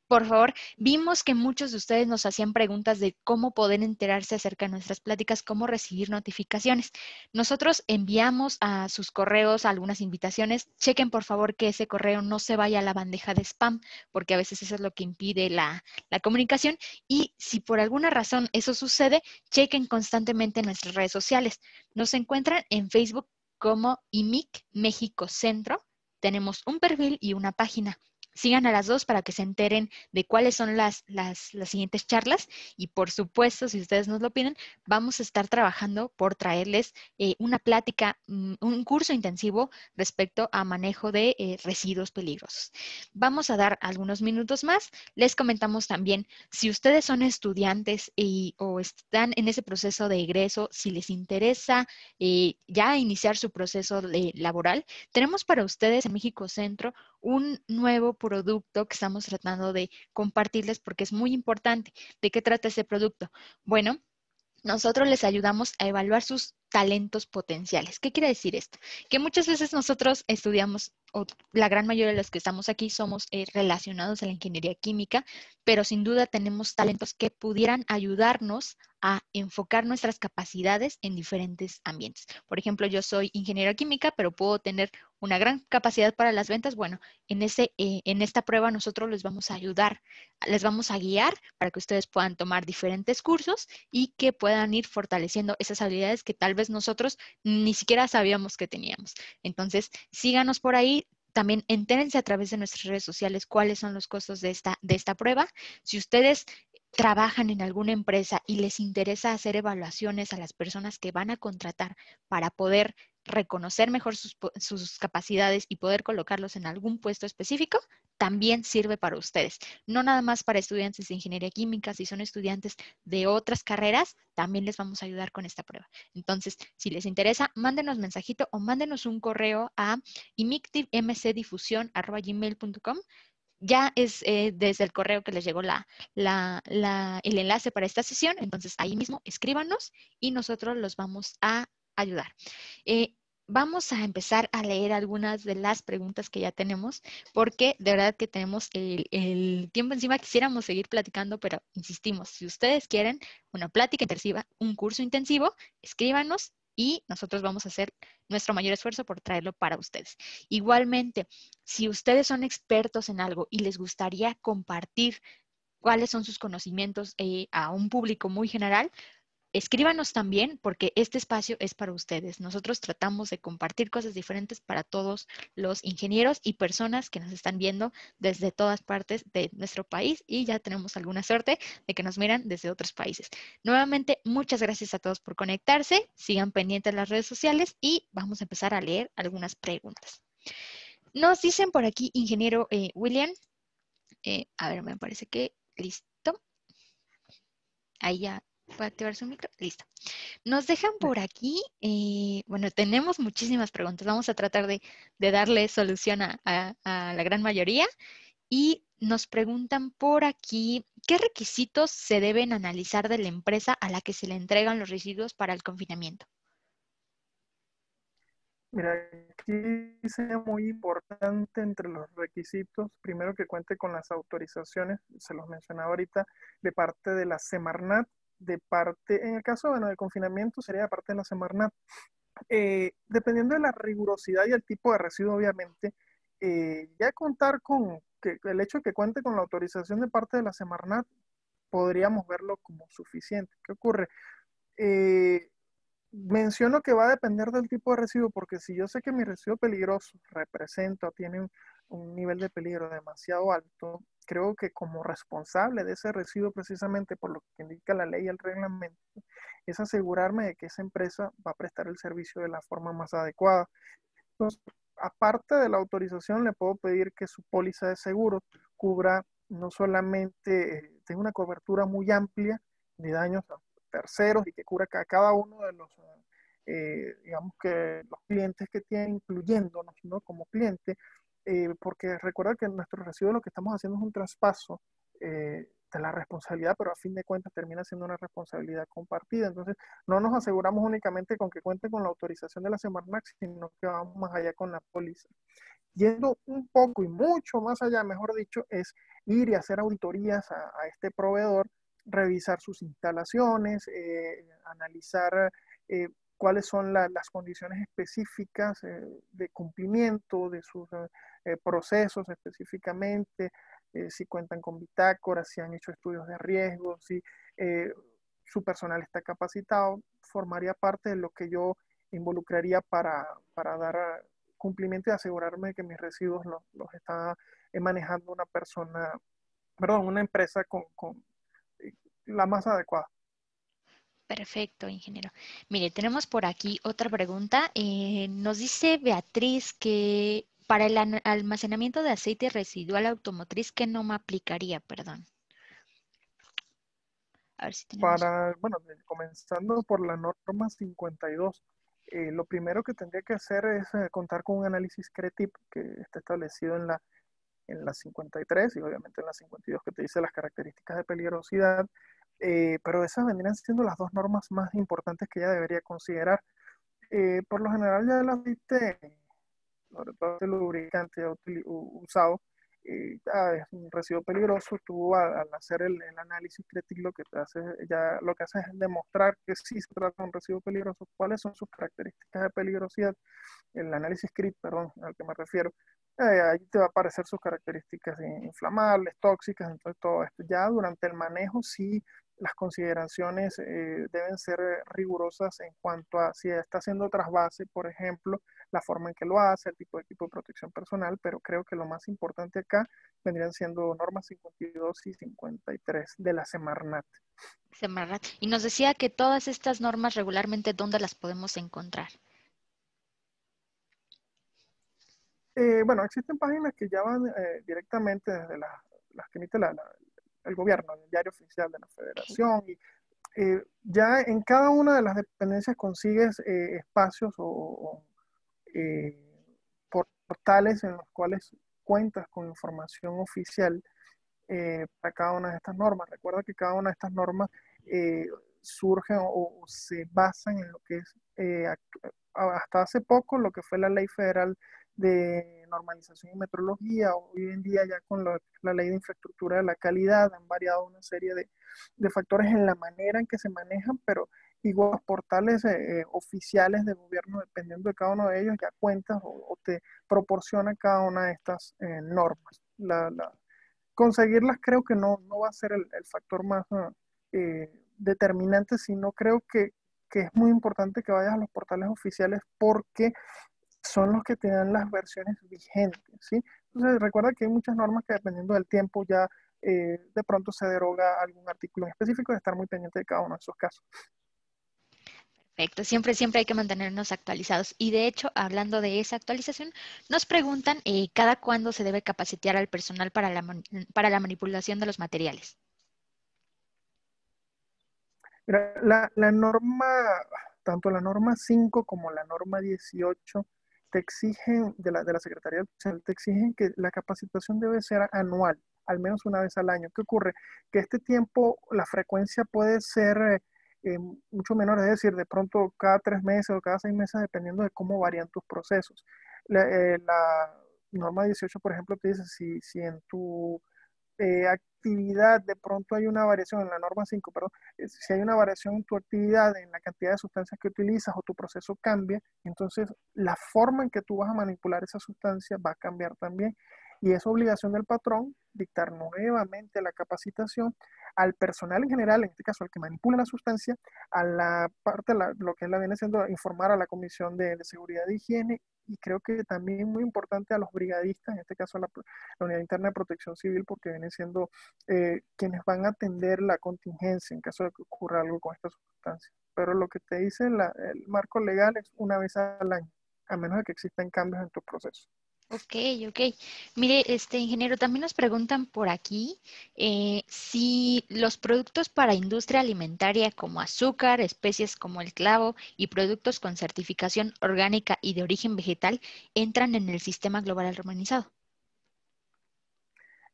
Por favor, vimos que muchos de ustedes nos hacían preguntas de cómo poder enterarse acerca de nuestras pláticas, cómo recibir notificaciones. Nosotros enviamos a sus correos algunas invitaciones. Chequen, por favor, que ese correo no se vaya a la bandeja de spam, porque a veces eso es lo que impide la comunicación. Y si por alguna razón eso sucede, chequen constantemente nuestras redes sociales. Nos encuentran en Facebook como IMIC México Centro. Tenemos un perfil y una página. Sigan a las dos para que se enteren de cuáles son las siguientes charlas y por supuesto, si ustedes nos lo piden, vamos a estar trabajando por traerles una plática, un curso intensivo respecto a manejo de residuos peligrosos. Vamos a dar algunos minutos más. Les comentamos también, si ustedes son estudiantes o están en ese proceso de egreso, si les interesa ya iniciar su proceso laboral, tenemos para ustedes en México Centro un nuevo producto que estamos tratando de compartirles porque es muy importante. ¿De qué trata ese producto? Bueno, nosotros les ayudamos a evaluar sus talentos potenciales. ¿Qué quiere decir esto? Que muchas veces nosotros estudiamos, o la gran mayoría de los que estamos aquí somos relacionados a la ingeniería química, pero sin duda tenemos talentos que pudieran ayudarnos a enfocar nuestras capacidades en diferentes ambientes. Por ejemplo, yo soy ingeniera química, pero puedo tener una gran capacidad para las ventas. Bueno, en esta prueba nosotros les vamos a ayudar, les vamos a guiar para que ustedes puedan tomar diferentes cursos y que puedan ir fortaleciendo esas habilidades que tal vez nosotros ni siquiera sabíamos que teníamos. Entonces, síganos por ahí. También entérense a través de nuestras redes sociales cuáles son los costos de esta prueba. Si ustedes trabajan en alguna empresa y les interesa hacer evaluaciones a las personas que van a contratar para poder reconocer mejor sus capacidades y poder colocarlos en algún puesto específico, también sirve para ustedes. No nada más para estudiantes de ingeniería química, si son estudiantes de otras carreras, también les vamos a ayudar con esta prueba. Entonces, si les interesa, mándenos mensajito o mándenos un correo a imictivmcdifusión@gmail.com. Ya es desde el correo que les llegó el enlace para esta sesión, entonces ahí mismo escríbanos y nosotros los vamos a ayudar. Vamos a empezar a leer algunas de las preguntas que ya tenemos, porque de verdad que tenemos el tiempo encima. Quisiéramos seguir platicando, pero insistimos, si ustedes quieren una plática intensiva, un curso intensivo, escríbanos y nosotros vamos a hacer nuestro mayor esfuerzo por traerlo para ustedes. Igualmente, si ustedes son expertos en algo y les gustaría compartir cuáles son sus conocimientos a un público muy general, escríbanos también porque este espacio es para ustedes. Nosotros tratamos de compartir cosas diferentes para todos los ingenieros y personas que nos están viendo desde todas partes de nuestro país y ya tenemos alguna suerte de que nos miran desde otros países. Nuevamente, muchas gracias a todos por conectarse. Sigan pendientes de las redes sociales y vamos a empezar a leer algunas preguntas. Nos dicen por aquí, ingeniero William, a ver, me parece que listo. Ahí ya puede activar su micro. Listo. Nos dejan por aquí, bueno, tenemos muchísimas preguntas. Vamos a tratar de darle solución a la gran mayoría. Y nos preguntan por aquí, ¿qué requisitos se deben analizar de la empresa a la que se le entregan los residuos para el confinamiento? Mira, aquí sería muy importante entre los requisitos, primero que cuente con las autorizaciones, se los mencionaba ahorita, de parte de la Semarnat, de parte, en el caso, bueno, del confinamiento sería de parte de la Semarnat. Dependiendo de la rigurosidad y el tipo de residuo, obviamente, ya contar con que el hecho de que cuente con la autorización de parte de la Semarnat, podríamos verlo como suficiente. ¿Qué ocurre? Eh, Menciono que va a depender del tipo de residuo, porque si yo sé que mi residuo peligroso representa o tiene un nivel de peligro demasiado alto, creo que como responsable de ese residuo, precisamente por lo que indica la ley y el reglamento, es asegurarme de que esa empresa va a prestar el servicio de la forma más adecuada. Entonces, aparte de la autorización, le puedo pedir que su póliza de seguro cubra no solamente, tenga una cobertura muy amplia de daños a terceros y que cubra a cada uno de los, digamos que los clientes que tiene, incluyéndonos, ¿no? Como cliente, porque recuerda que en nuestro residuo lo que estamos haciendo es un traspaso de la responsabilidad, pero a fin de cuentas termina siendo una responsabilidad compartida. Entonces, no nos aseguramos únicamente con que cuente con la autorización de la Semarnat, sino que vamos más allá con la póliza. Yendo un poco y mucho más allá, mejor dicho, es ir y hacer auditorías a este proveedor, revisar sus instalaciones, analizar cuáles son las condiciones específicas de cumplimiento de sus procesos específicamente, si cuentan con bitácoras, si han hecho estudios de riesgo, si eh, su personal está capacitado, formaría parte de lo que yo involucraría para dar cumplimiento y asegurarme que mis residuos los está manejando una persona, perdón, una empresa con la más adecuada. Perfecto, ingeniero. Mire, tenemos por aquí otra pregunta. Nos dice Beatriz que para el almacenamiento de aceite residual automotriz, ¿qué norma aplicaría? Perdón. A ver si tenemos. Bueno, comenzando por la norma 52, lo primero que tendría que hacer es contar con un análisis CRETIP que está establecido en la 53 y obviamente en la 52 que te dice las características de peligrosidad, pero esas vendrían siendo las dos normas más importantes que ella debería considerar. Por lo general ya el aceite, sobre todo el lubricante usado, es un residuo peligroso. Tú al hacer el análisis crítico lo que hace es demostrar que sí se trata de un residuo peligroso, cuáles son sus características de peligrosidad, el análisis CRIT, perdón, al que me refiero. Ahí te va a aparecer sus características inflamables, tóxicas, entonces todo esto. Ya durante el manejo sí las consideraciones deben ser rigurosas en cuanto a si está haciendo trasvase, por ejemplo, la forma en que lo hace, el tipo de equipo de protección personal, pero creo que lo más importante acá vendrían siendo normas 52 y 53 de la Semarnat. Semarnat. Y nos decía que todas estas normas regularmente, ¿dónde las podemos encontrar? Bueno, existen páginas que ya van directamente desde las que emite el gobierno, el diario oficial de la Ok. federación, y ya en cada una de las dependencias consigues espacios o eh, portales en los cuales cuentas con información oficial para cada una de estas normas. Recuerda que cada una de estas normas eh, surgen o se basan en lo que es hasta hace poco lo que fue la Ley Federal de Normalización y Metrología. Hoy en día ya con la Ley de Infraestructura de la Calidad han variado una serie de factores en la manera en que se manejan, pero igual los portales oficiales de gobierno, dependiendo de cada uno de ellos, ya cuentas o te proporciona cada una de estas normas. Conseguirlas creo que no va a ser el factor más determinante, sino creo que es muy importante que vayas a los portales oficiales porque son los que te dan las versiones vigentes, ¿sí? Entonces recuerda que hay muchas normas que dependiendo del tiempo ya de pronto se deroga algún artículo en específico y estar muy pendiente de cada uno de esos casos. Perfecto, siempre hay que mantenernos actualizados. Y de hecho, hablando de esa actualización, nos preguntan cada cuándo se debe capacitar al personal para la manipulación de los materiales. Mira, la norma, tanto la norma 5 como la norma 18 te exigen, de la Secretaría Social, te exigen que la capacitación debe ser anual, al menos una vez al año. ¿Qué ocurre? Que este tiempo, la frecuencia puede ser mucho menor, es decir, de pronto cada 3 meses o cada 6 meses, dependiendo de cómo varían tus procesos. La norma 18, por ejemplo, te dice si en tu actividad, de pronto hay una variación en la norma 5, perdón, si hay una variación en tu actividad, en la cantidad de sustancias que utilizas o tu proceso cambia, entonces la forma en que tú vas a manipular esa sustancia va a cambiar también. Y es obligación del patrón dictar nuevamente la capacitación al personal en general, en este caso al que manipula la sustancia, a la parte, lo que la viene siendo informar a la Comisión de Seguridad e Higiene y creo que también muy importante a los brigadistas, en este caso a la Unidad Interna de Protección Civil, porque vienen siendo quienes van a atender la contingencia en caso de que ocurra algo con esta sustancia. Pero lo que te dice el marco legal es una vez al año, a menos de que existan cambios en tu proceso. Ok, ok. Mire, ingeniero, también nos preguntan por aquí si los productos para industria alimentaria como azúcar, especies como el clavo y productos con certificación orgánica y de origen vegetal entran en el sistema global armonizado.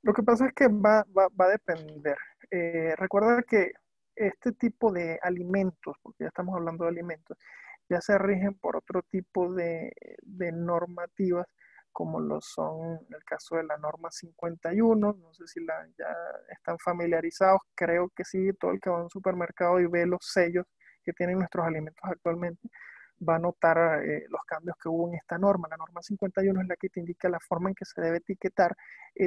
Lo que pasa es que va a depender. Recuerda que este tipo de alimentos, porque ya estamos hablando de alimentos, ya se rigen por otro tipo de normativas, como lo son en el caso de la norma 51. No sé si ya están familiarizados, creo que sí, todo el que va a un supermercado y ve los sellos que tienen nuestros alimentos actualmente va a notar los cambios que hubo en esta norma. La norma 51 es la que te indica la forma en que se debe etiquetar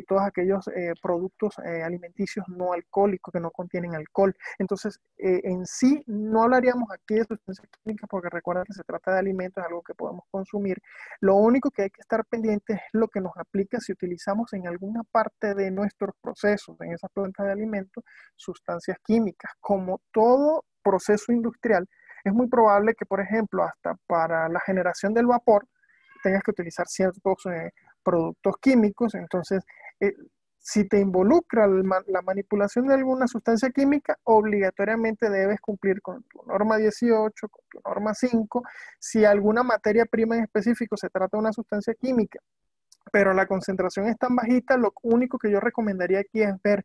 todos aquellos productos alimenticios no alcohólicos que no contienen alcohol. Entonces, en sí, no hablaríamos aquí de sustancias químicas porque recuerda que se trata de alimentos, es algo que podemos consumir. Lo único que hay que estar pendiente es lo que nos aplica si utilizamos en alguna parte de nuestros procesos, en esas plantas de alimentos, sustancias químicas. Como todo proceso industrial, es muy probable que, por ejemplo, hasta para la generación del vapor, tengas que utilizar ciertos productos químicos. Entonces, eh, si te involucra la manipulación de alguna sustancia química, obligatoriamente debes cumplir con tu norma 18, con tu norma 5. Si alguna materia prima en específico se trata de una sustancia química, pero la concentración es tan bajita, lo único que yo recomendaría aquí es ver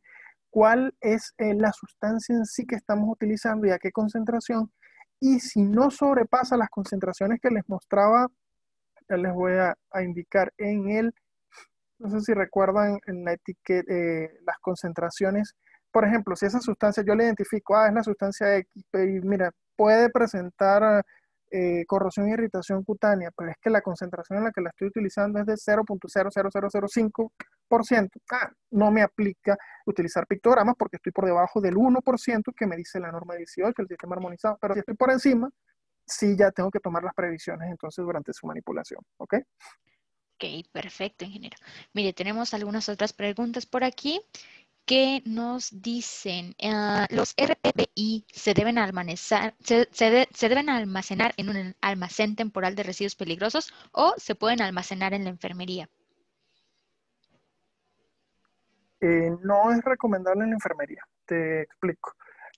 cuál es la sustancia en sí que estamos utilizando y a qué concentración. Y si no sobrepasa las concentraciones que les mostraba, ya les voy a indicar en no sé si recuerdan en la etiqueta, las concentraciones. Por ejemplo, si esa sustancia yo la identifico, es la sustancia X, y mira, puede presentar corrosión e irritación cutánea, pero es que la concentración en la que la estoy utilizando es de 0.00005%. No me aplica utilizar pictogramas porque estoy por debajo del 1% que me dice la norma 18, el sistema armonizado, pero si estoy por encima, sí ya tengo que tomar las previsiones entonces durante su manipulación, ¿ok? Ok, perfecto, ingeniero. Mire, tenemos algunas otras preguntas por aquí que nos dicen, ¿los RPBI se deben se deben almacenar en un almacén temporal de residuos peligrosos o se pueden almacenar en la enfermería? No es recomendable en la enfermería, te explico.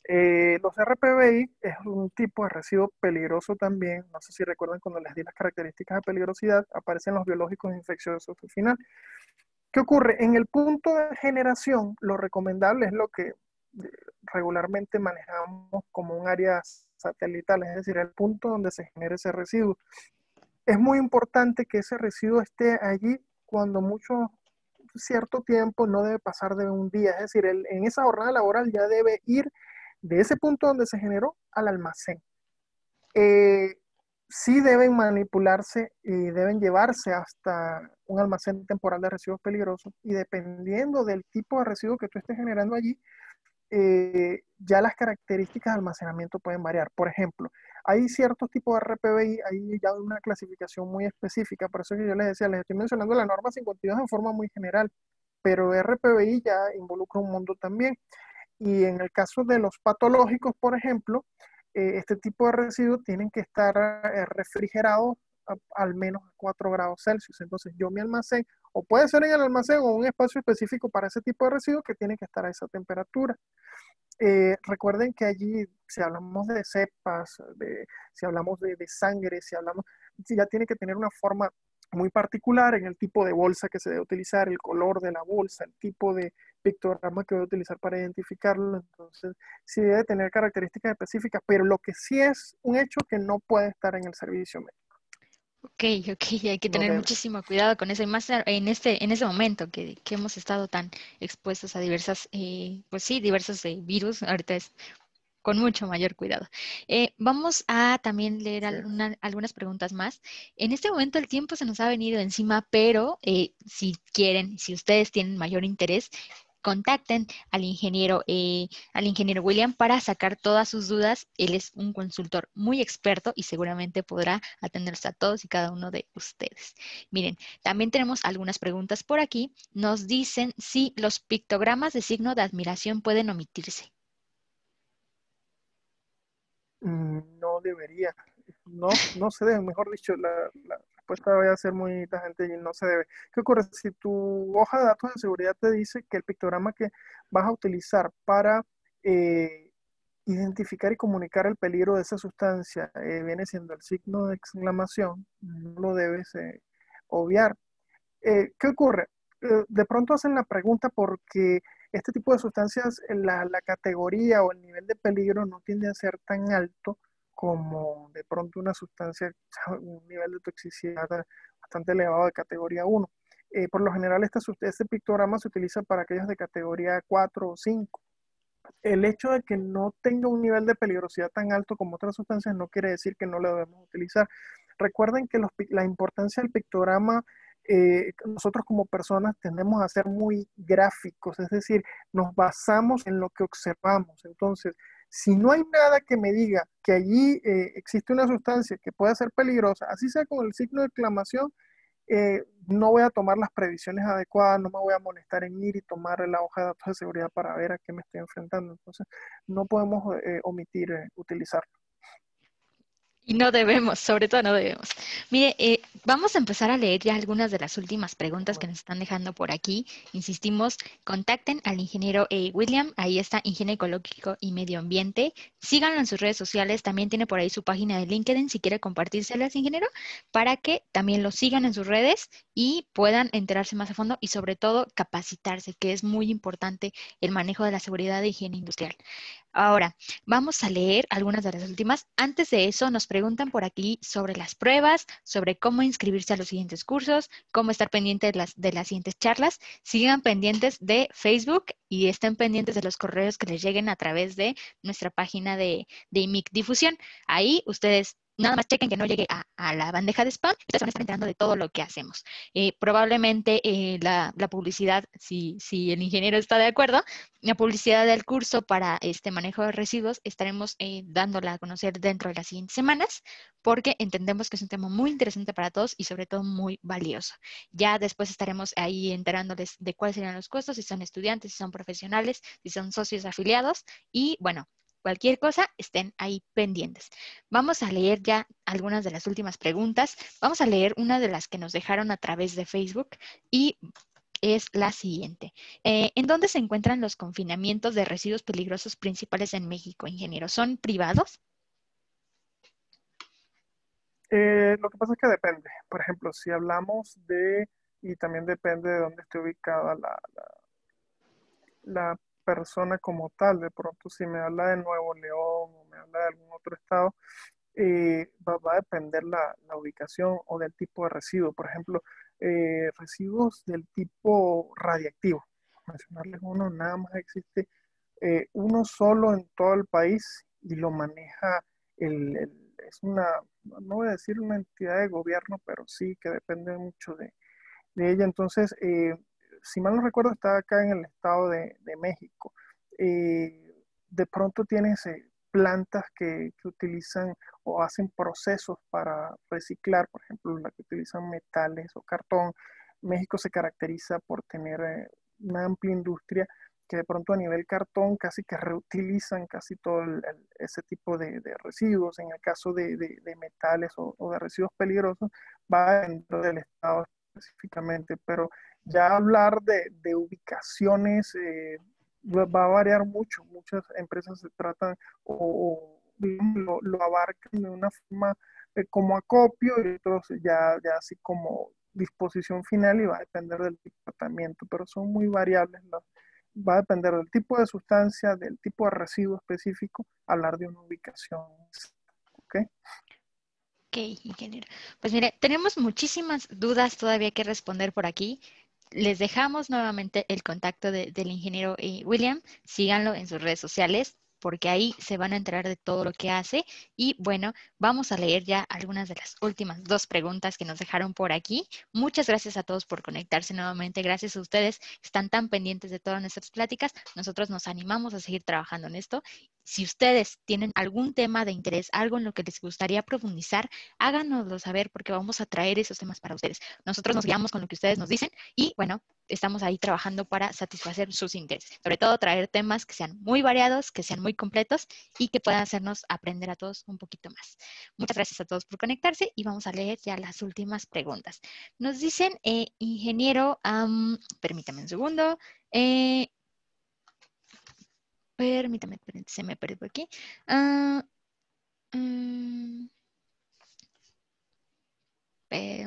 Los RPBI es un tipo de residuo peligroso también. No sé si recuerdan cuando les di las características de peligrosidad, aparecen los biológicos infecciosos al final. ¿Qué ocurre? En el punto de generación, lo recomendable es lo que regularmente manejamos como un área satelital, es decir, el punto donde se genera ese residuo. Es muy importante que ese residuo esté allí cuando mucho cierto tiempo, no debe pasar de un día, es decir, en esa jornada laboral ya debe ir de ese punto donde se generó al almacén. Eh, sí deben manipularse y deben llevarse hasta un almacén temporal de residuos peligrosos y dependiendo del tipo de residuo que tú estés generando allí, ya las características de almacenamiento pueden variar. Por ejemplo, hay ciertos tipos de RPBI, hay ya una clasificación muy específica, por eso que yo les decía, les estoy mencionando la norma 52 en forma muy general, pero RPBI ya involucra un mundo también. Y en el caso de los patológicos, por ejemplo, este tipo de residuos tienen que estar refrigerados al menos a 4 grados Celsius. Entonces yo mi almacén, o puede ser en el almacén o un espacio específico para ese tipo de residuos que tiene que estar a esa temperatura. Recuerden que allí, si hablamos de cepas, si hablamos de sangre, si ya tiene que tener una forma muy particular en el tipo de bolsa que se debe utilizar, el color de la bolsa, el tipo de pictograma que voy a utilizar para identificarlo. Entonces, sí debe tener características específicas, pero lo que sí es un hecho que no puede estar en el servicio médico. Ok, ok, hay que No tener debe. muchísimo cuidado con eso y más en este momento que hemos estado tan expuestos a diversas, pues sí, diversos virus, ahorita es con mucho mayor cuidado. Vamos a también leer Sí. algunas preguntas más. En este momento el tiempo se nos ha venido encima, pero si quieren, si ustedes tienen mayor interés, contacten al ingeniero William para sacar todas sus dudas. Él es un consultor muy experto y seguramente podrá atenderse a todos y cada uno de ustedes. Miren, también tenemos algunas preguntas por aquí. Nos dicen si los pictogramas de signo de admiración pueden omitirse. No debería, no se debe, mejor dicho, la respuesta va a ser muy tajante y no se debe. ¿Qué ocurre? Si tu hoja de datos de seguridad te dice que el pictograma que vas a utilizar para identificar y comunicar el peligro de esa sustancia viene siendo el signo de exclamación, no lo debes obviar. ¿Qué ocurre? de pronto hacen la pregunta porque este tipo de sustancias, la categoría o el nivel de peligro no tiende a ser tan alto como de pronto una sustancia, un nivel de toxicidad bastante elevado de categoría 1. Por lo general, este pictograma se utiliza para aquellos de categoría 4 o 5. El hecho de que no tenga un nivel de peligrosidad tan alto como otras sustancias no quiere decir que no lo debemos utilizar. Recuerden que la importancia del pictograma, nosotros como personas tendemos a ser muy gráficos, es decir, nos basamos en lo que observamos. Entonces, si no hay nada que me diga que allí existe una sustancia que pueda ser peligrosa, así sea con el signo de exclamación, no voy a tomar las previsiones adecuadas, no me voy a molestar en ir y tomar la hoja de datos de seguridad para ver a qué me estoy enfrentando. Entonces, no podemos omitir utilizarlo. Y no debemos, sobre todo no debemos. Mire, vamos a empezar a leer ya algunas de las últimas preguntas que nos están dejando por aquí. Insistimos, contacten al ingeniero William, ahí está, ingeniero ecológico y medio ambiente. Síganlo en sus redes sociales, también tiene por ahí su página de LinkedIn, si quiere compartírselas, ingeniero, para que también lo sigan en sus redes y puedan enterarse más a fondo y sobre todo capacitarse, que es muy importante el manejo de la seguridad de higiene industrial. Ahora, vamos a leer algunas de las últimas. Antes de eso, nos preguntan por aquí sobre las pruebas, sobre cómo inscribirse a los siguientes cursos, cómo estar pendiente de las siguientes charlas. Sigan pendientes de Facebook y estén pendientes de los correos que les lleguen a través de nuestra página de IMIC Difusión. Ahí ustedes nada más chequen que no llegue a la bandeja de spam. Ustedes van a estar enterando de todo lo que hacemos. Probablemente la publicidad, si el ingeniero está de acuerdo, la publicidad del curso para este manejo de residuos estaremos dándola a conocer dentro de las siguientes semanas porque entendemos que es un tema muy interesante para todos y sobre todo muy valioso. Ya después estaremos ahí enterándoles de cuáles serían los costos, si son estudiantes, si son profesionales, si son socios afiliados y bueno, cualquier cosa estén ahí pendientes. Vamos a leer ya algunas de las últimas preguntas. Vamos a leer una de las que nos dejaron a través de Facebook y es la siguiente. ¿En dónde se encuentran los confinamientos de residuos peligrosos principales en México, ingeniero? ¿Son privados? Lo que pasa es que depende. Por ejemplo, si hablamos y también depende de dónde esté ubicada la persona como tal, de pronto si me habla de Nuevo León o me habla de algún otro estado, va a depender la ubicación o del tipo de residuo. Por ejemplo, residuos del tipo radiactivo. Mencionarles uno, nada más existe uno solo en todo el país y lo maneja es una, no voy a decir una entidad de gobierno, pero sí que depende mucho de ella. Entonces, si mal no recuerdo, está acá en el estado de México. De pronto tienes plantas que utilizan o hacen procesos para reciclar, por ejemplo, la que utilizan metales o cartón. México se caracteriza por tener una amplia industria que de pronto a nivel cartón casi que reutilizan casi todo ese tipo de residuos. En el caso de metales o de residuos peligrosos, va dentro del estado específicamente, pero ya hablar de ubicaciones va a variar mucho. Muchas empresas se tratan digamos, lo abarcan de una forma como acopio y otros ya así como disposición final y va a depender del tratamiento, pero son muy variables. Va a depender del tipo de sustancia, del tipo de residuo específico, hablar de una ubicación. ¿Ok? Ok, ingeniero. Pues mire, tenemos muchísimas dudas todavía que responder por aquí. Les dejamos nuevamente el contacto del ingeniero William. Síganlo en sus redes sociales porque ahí se van a enterar de todo lo que hace. Y bueno, vamos a leer ya algunas de las últimas dos preguntas que nos dejaron por aquí. Muchas gracias a todos por conectarse nuevamente. Gracias a ustedes que están tan pendientes de todas nuestras pláticas. Nosotros nos animamos a seguir trabajando en esto. Si ustedes tienen algún tema de interés, algo en lo que les gustaría profundizar, háganoslo saber porque vamos a traer esos temas para ustedes. Nosotros nos guiamos con lo que ustedes nos dicen y bueno, estamos ahí trabajando para satisfacer sus intereses. Sobre todo traer temas que sean muy variados, que sean muy completos y que puedan hacernos aprender a todos un poquito más. Muchas gracias a todos por conectarse y vamos a leer ya las últimas preguntas. Nos dicen, ingeniero, permítame un segundo. Permítame, se me perdió aquí. Ah, mm,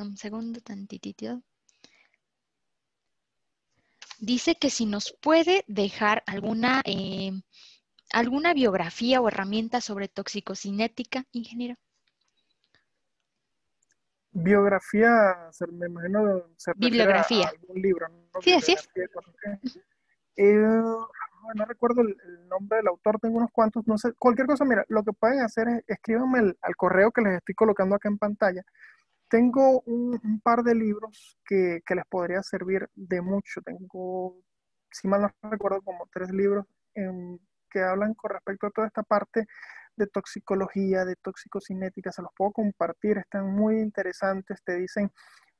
un segundo, tantitito. Dice que si nos puede dejar alguna biografía o herramienta sobre toxicocinética, ingeniero. Biografía, me imagino se refiere a Bibliografía. algún libro, ¿no? Sí, así es. Bibliografía. No recuerdo el nombre del autor, tengo unos cuantos, no sé, cualquier cosa, mira, lo que pueden hacer es escríbanme al correo que les estoy colocando acá en pantalla. Tengo un par de libros que les podría servir de mucho. Tengo, si mal no recuerdo, como 3 libros que hablan con respecto a toda esta parte de toxicología, de toxicocinética. Se los puedo compartir, están muy interesantes. Te dicen,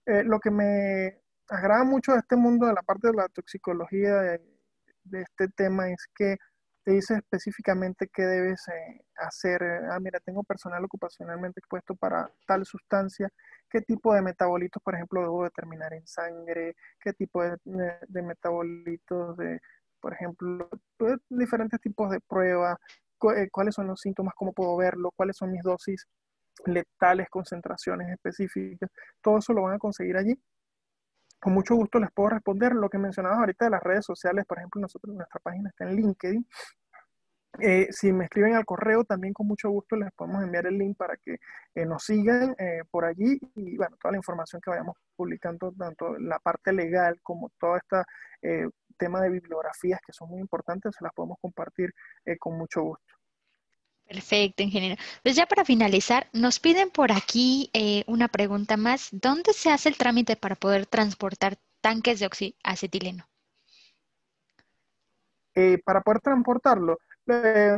lo que me agrada mucho de este mundo, de la parte de la toxicología, de este tema, es que te dice específicamente qué debes hacer. Mira, tengo personal ocupacionalmente expuesto para tal sustancia, qué tipo de metabolitos, por ejemplo, debo determinar en sangre, qué tipo de metabolitos, por ejemplo, diferentes tipos de pruebas, cuáles son los síntomas, cómo puedo verlo, cuáles son mis dosis letales, concentraciones específicas. Todo eso lo van a conseguir allí. Con mucho gusto les puedo responder lo que mencionabas ahorita de las redes sociales. Por ejemplo, nuestra página está en LinkedIn. Si me escriben al correo, también con mucho gusto les podemos enviar el link para que nos sigan por allí, y bueno, toda la información que vayamos publicando, tanto la parte legal como todo este tema de bibliografías que son muy importantes, se las podemos compartir con mucho gusto. Perfecto, ingeniero. Pues ya para finalizar, nos piden por aquí una pregunta más. ¿Dónde se hace el trámite para poder transportar tanques de oxiacetileno? Para poder transportarlo, eh,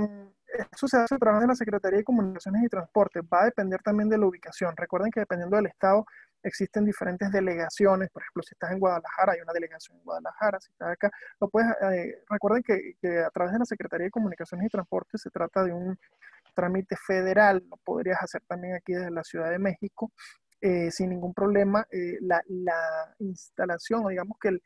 eso se hace a través de la Secretaría de Comunicaciones y Transportes. Va a depender también de la ubicación. Recuerden que dependiendo del estado existen diferentes delegaciones. Por ejemplo, si estás en Guadalajara, hay una delegación en Guadalajara. Si estás acá, recuerden que a través de la Secretaría de Comunicaciones y Transportes se trata de un trámite federal. Lo podrías hacer también aquí desde la Ciudad de México sin ningún problema. La instalación, o digamos que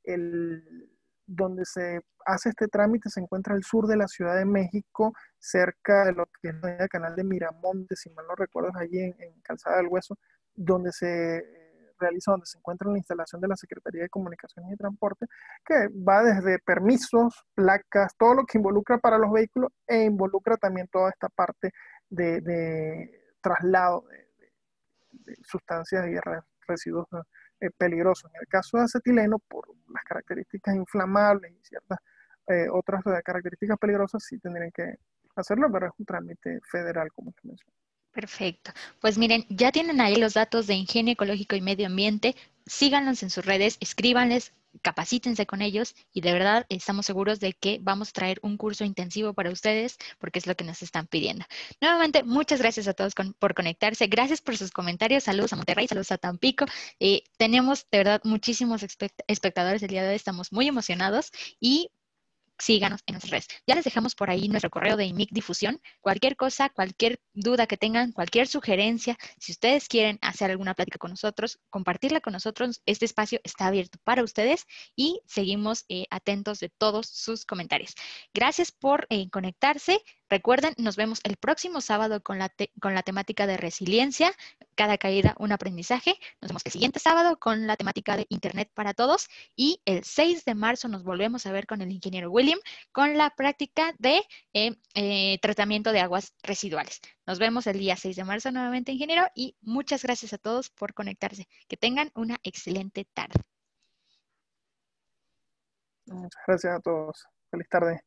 el donde se hace este trámite se encuentra al sur de la Ciudad de México, cerca de lo que es el canal de Miramontes, si mal no recuerdo, allí en Calzada del Hueso, donde donde se encuentra la instalación de la Secretaría de Comunicaciones y Transporte, que va desde permisos, placas, todo lo que involucra para los vehículos, e involucra también toda esta parte de traslado de sustancias y residuos peligrosos. En el caso de acetileno, por las características inflamables y ciertas otras características peligrosas, sí tendrían que hacerlo, pero es un trámite federal, como te mencioné. Perfecto. Pues miren, ya tienen ahí los datos de Ingenio Ecológico y Medio Ambiente. Síganlos en sus redes, escríbanles, capacítense con ellos y de verdad estamos seguros de que vamos a traer un curso intensivo para ustedes porque es lo que nos están pidiendo. Nuevamente, muchas gracias a todos por conectarse. Gracias por sus comentarios. Saludos a Monterrey, saludos a Tampico. Tenemos de verdad muchísimos espectadores el día de hoy. Estamos muy emocionados y síganos en nuestras redes. Ya les dejamos por ahí nuestro correo de IMIC Difusión. Cualquier cosa, cualquier duda que tengan, cualquier sugerencia, si ustedes quieren hacer alguna plática con nosotros, compartirla con nosotros, este espacio está abierto para ustedes y seguimos atentos de todos sus comentarios. Gracias por conectarse. Recuerden, nos vemos el próximo sábado con la temática de resiliencia. Cada caída, un aprendizaje. Nos vemos el siguiente sábado con la temática de Internet para todos. Y el 6 de marzo nos volvemos a ver con el ingeniero William con la práctica de tratamiento de aguas residuales. Nos vemos el día 6 de marzo nuevamente, ingeniero, y muchas gracias a todos por conectarse. Que tengan una excelente tarde. Muchas gracias a todos. Feliz tarde.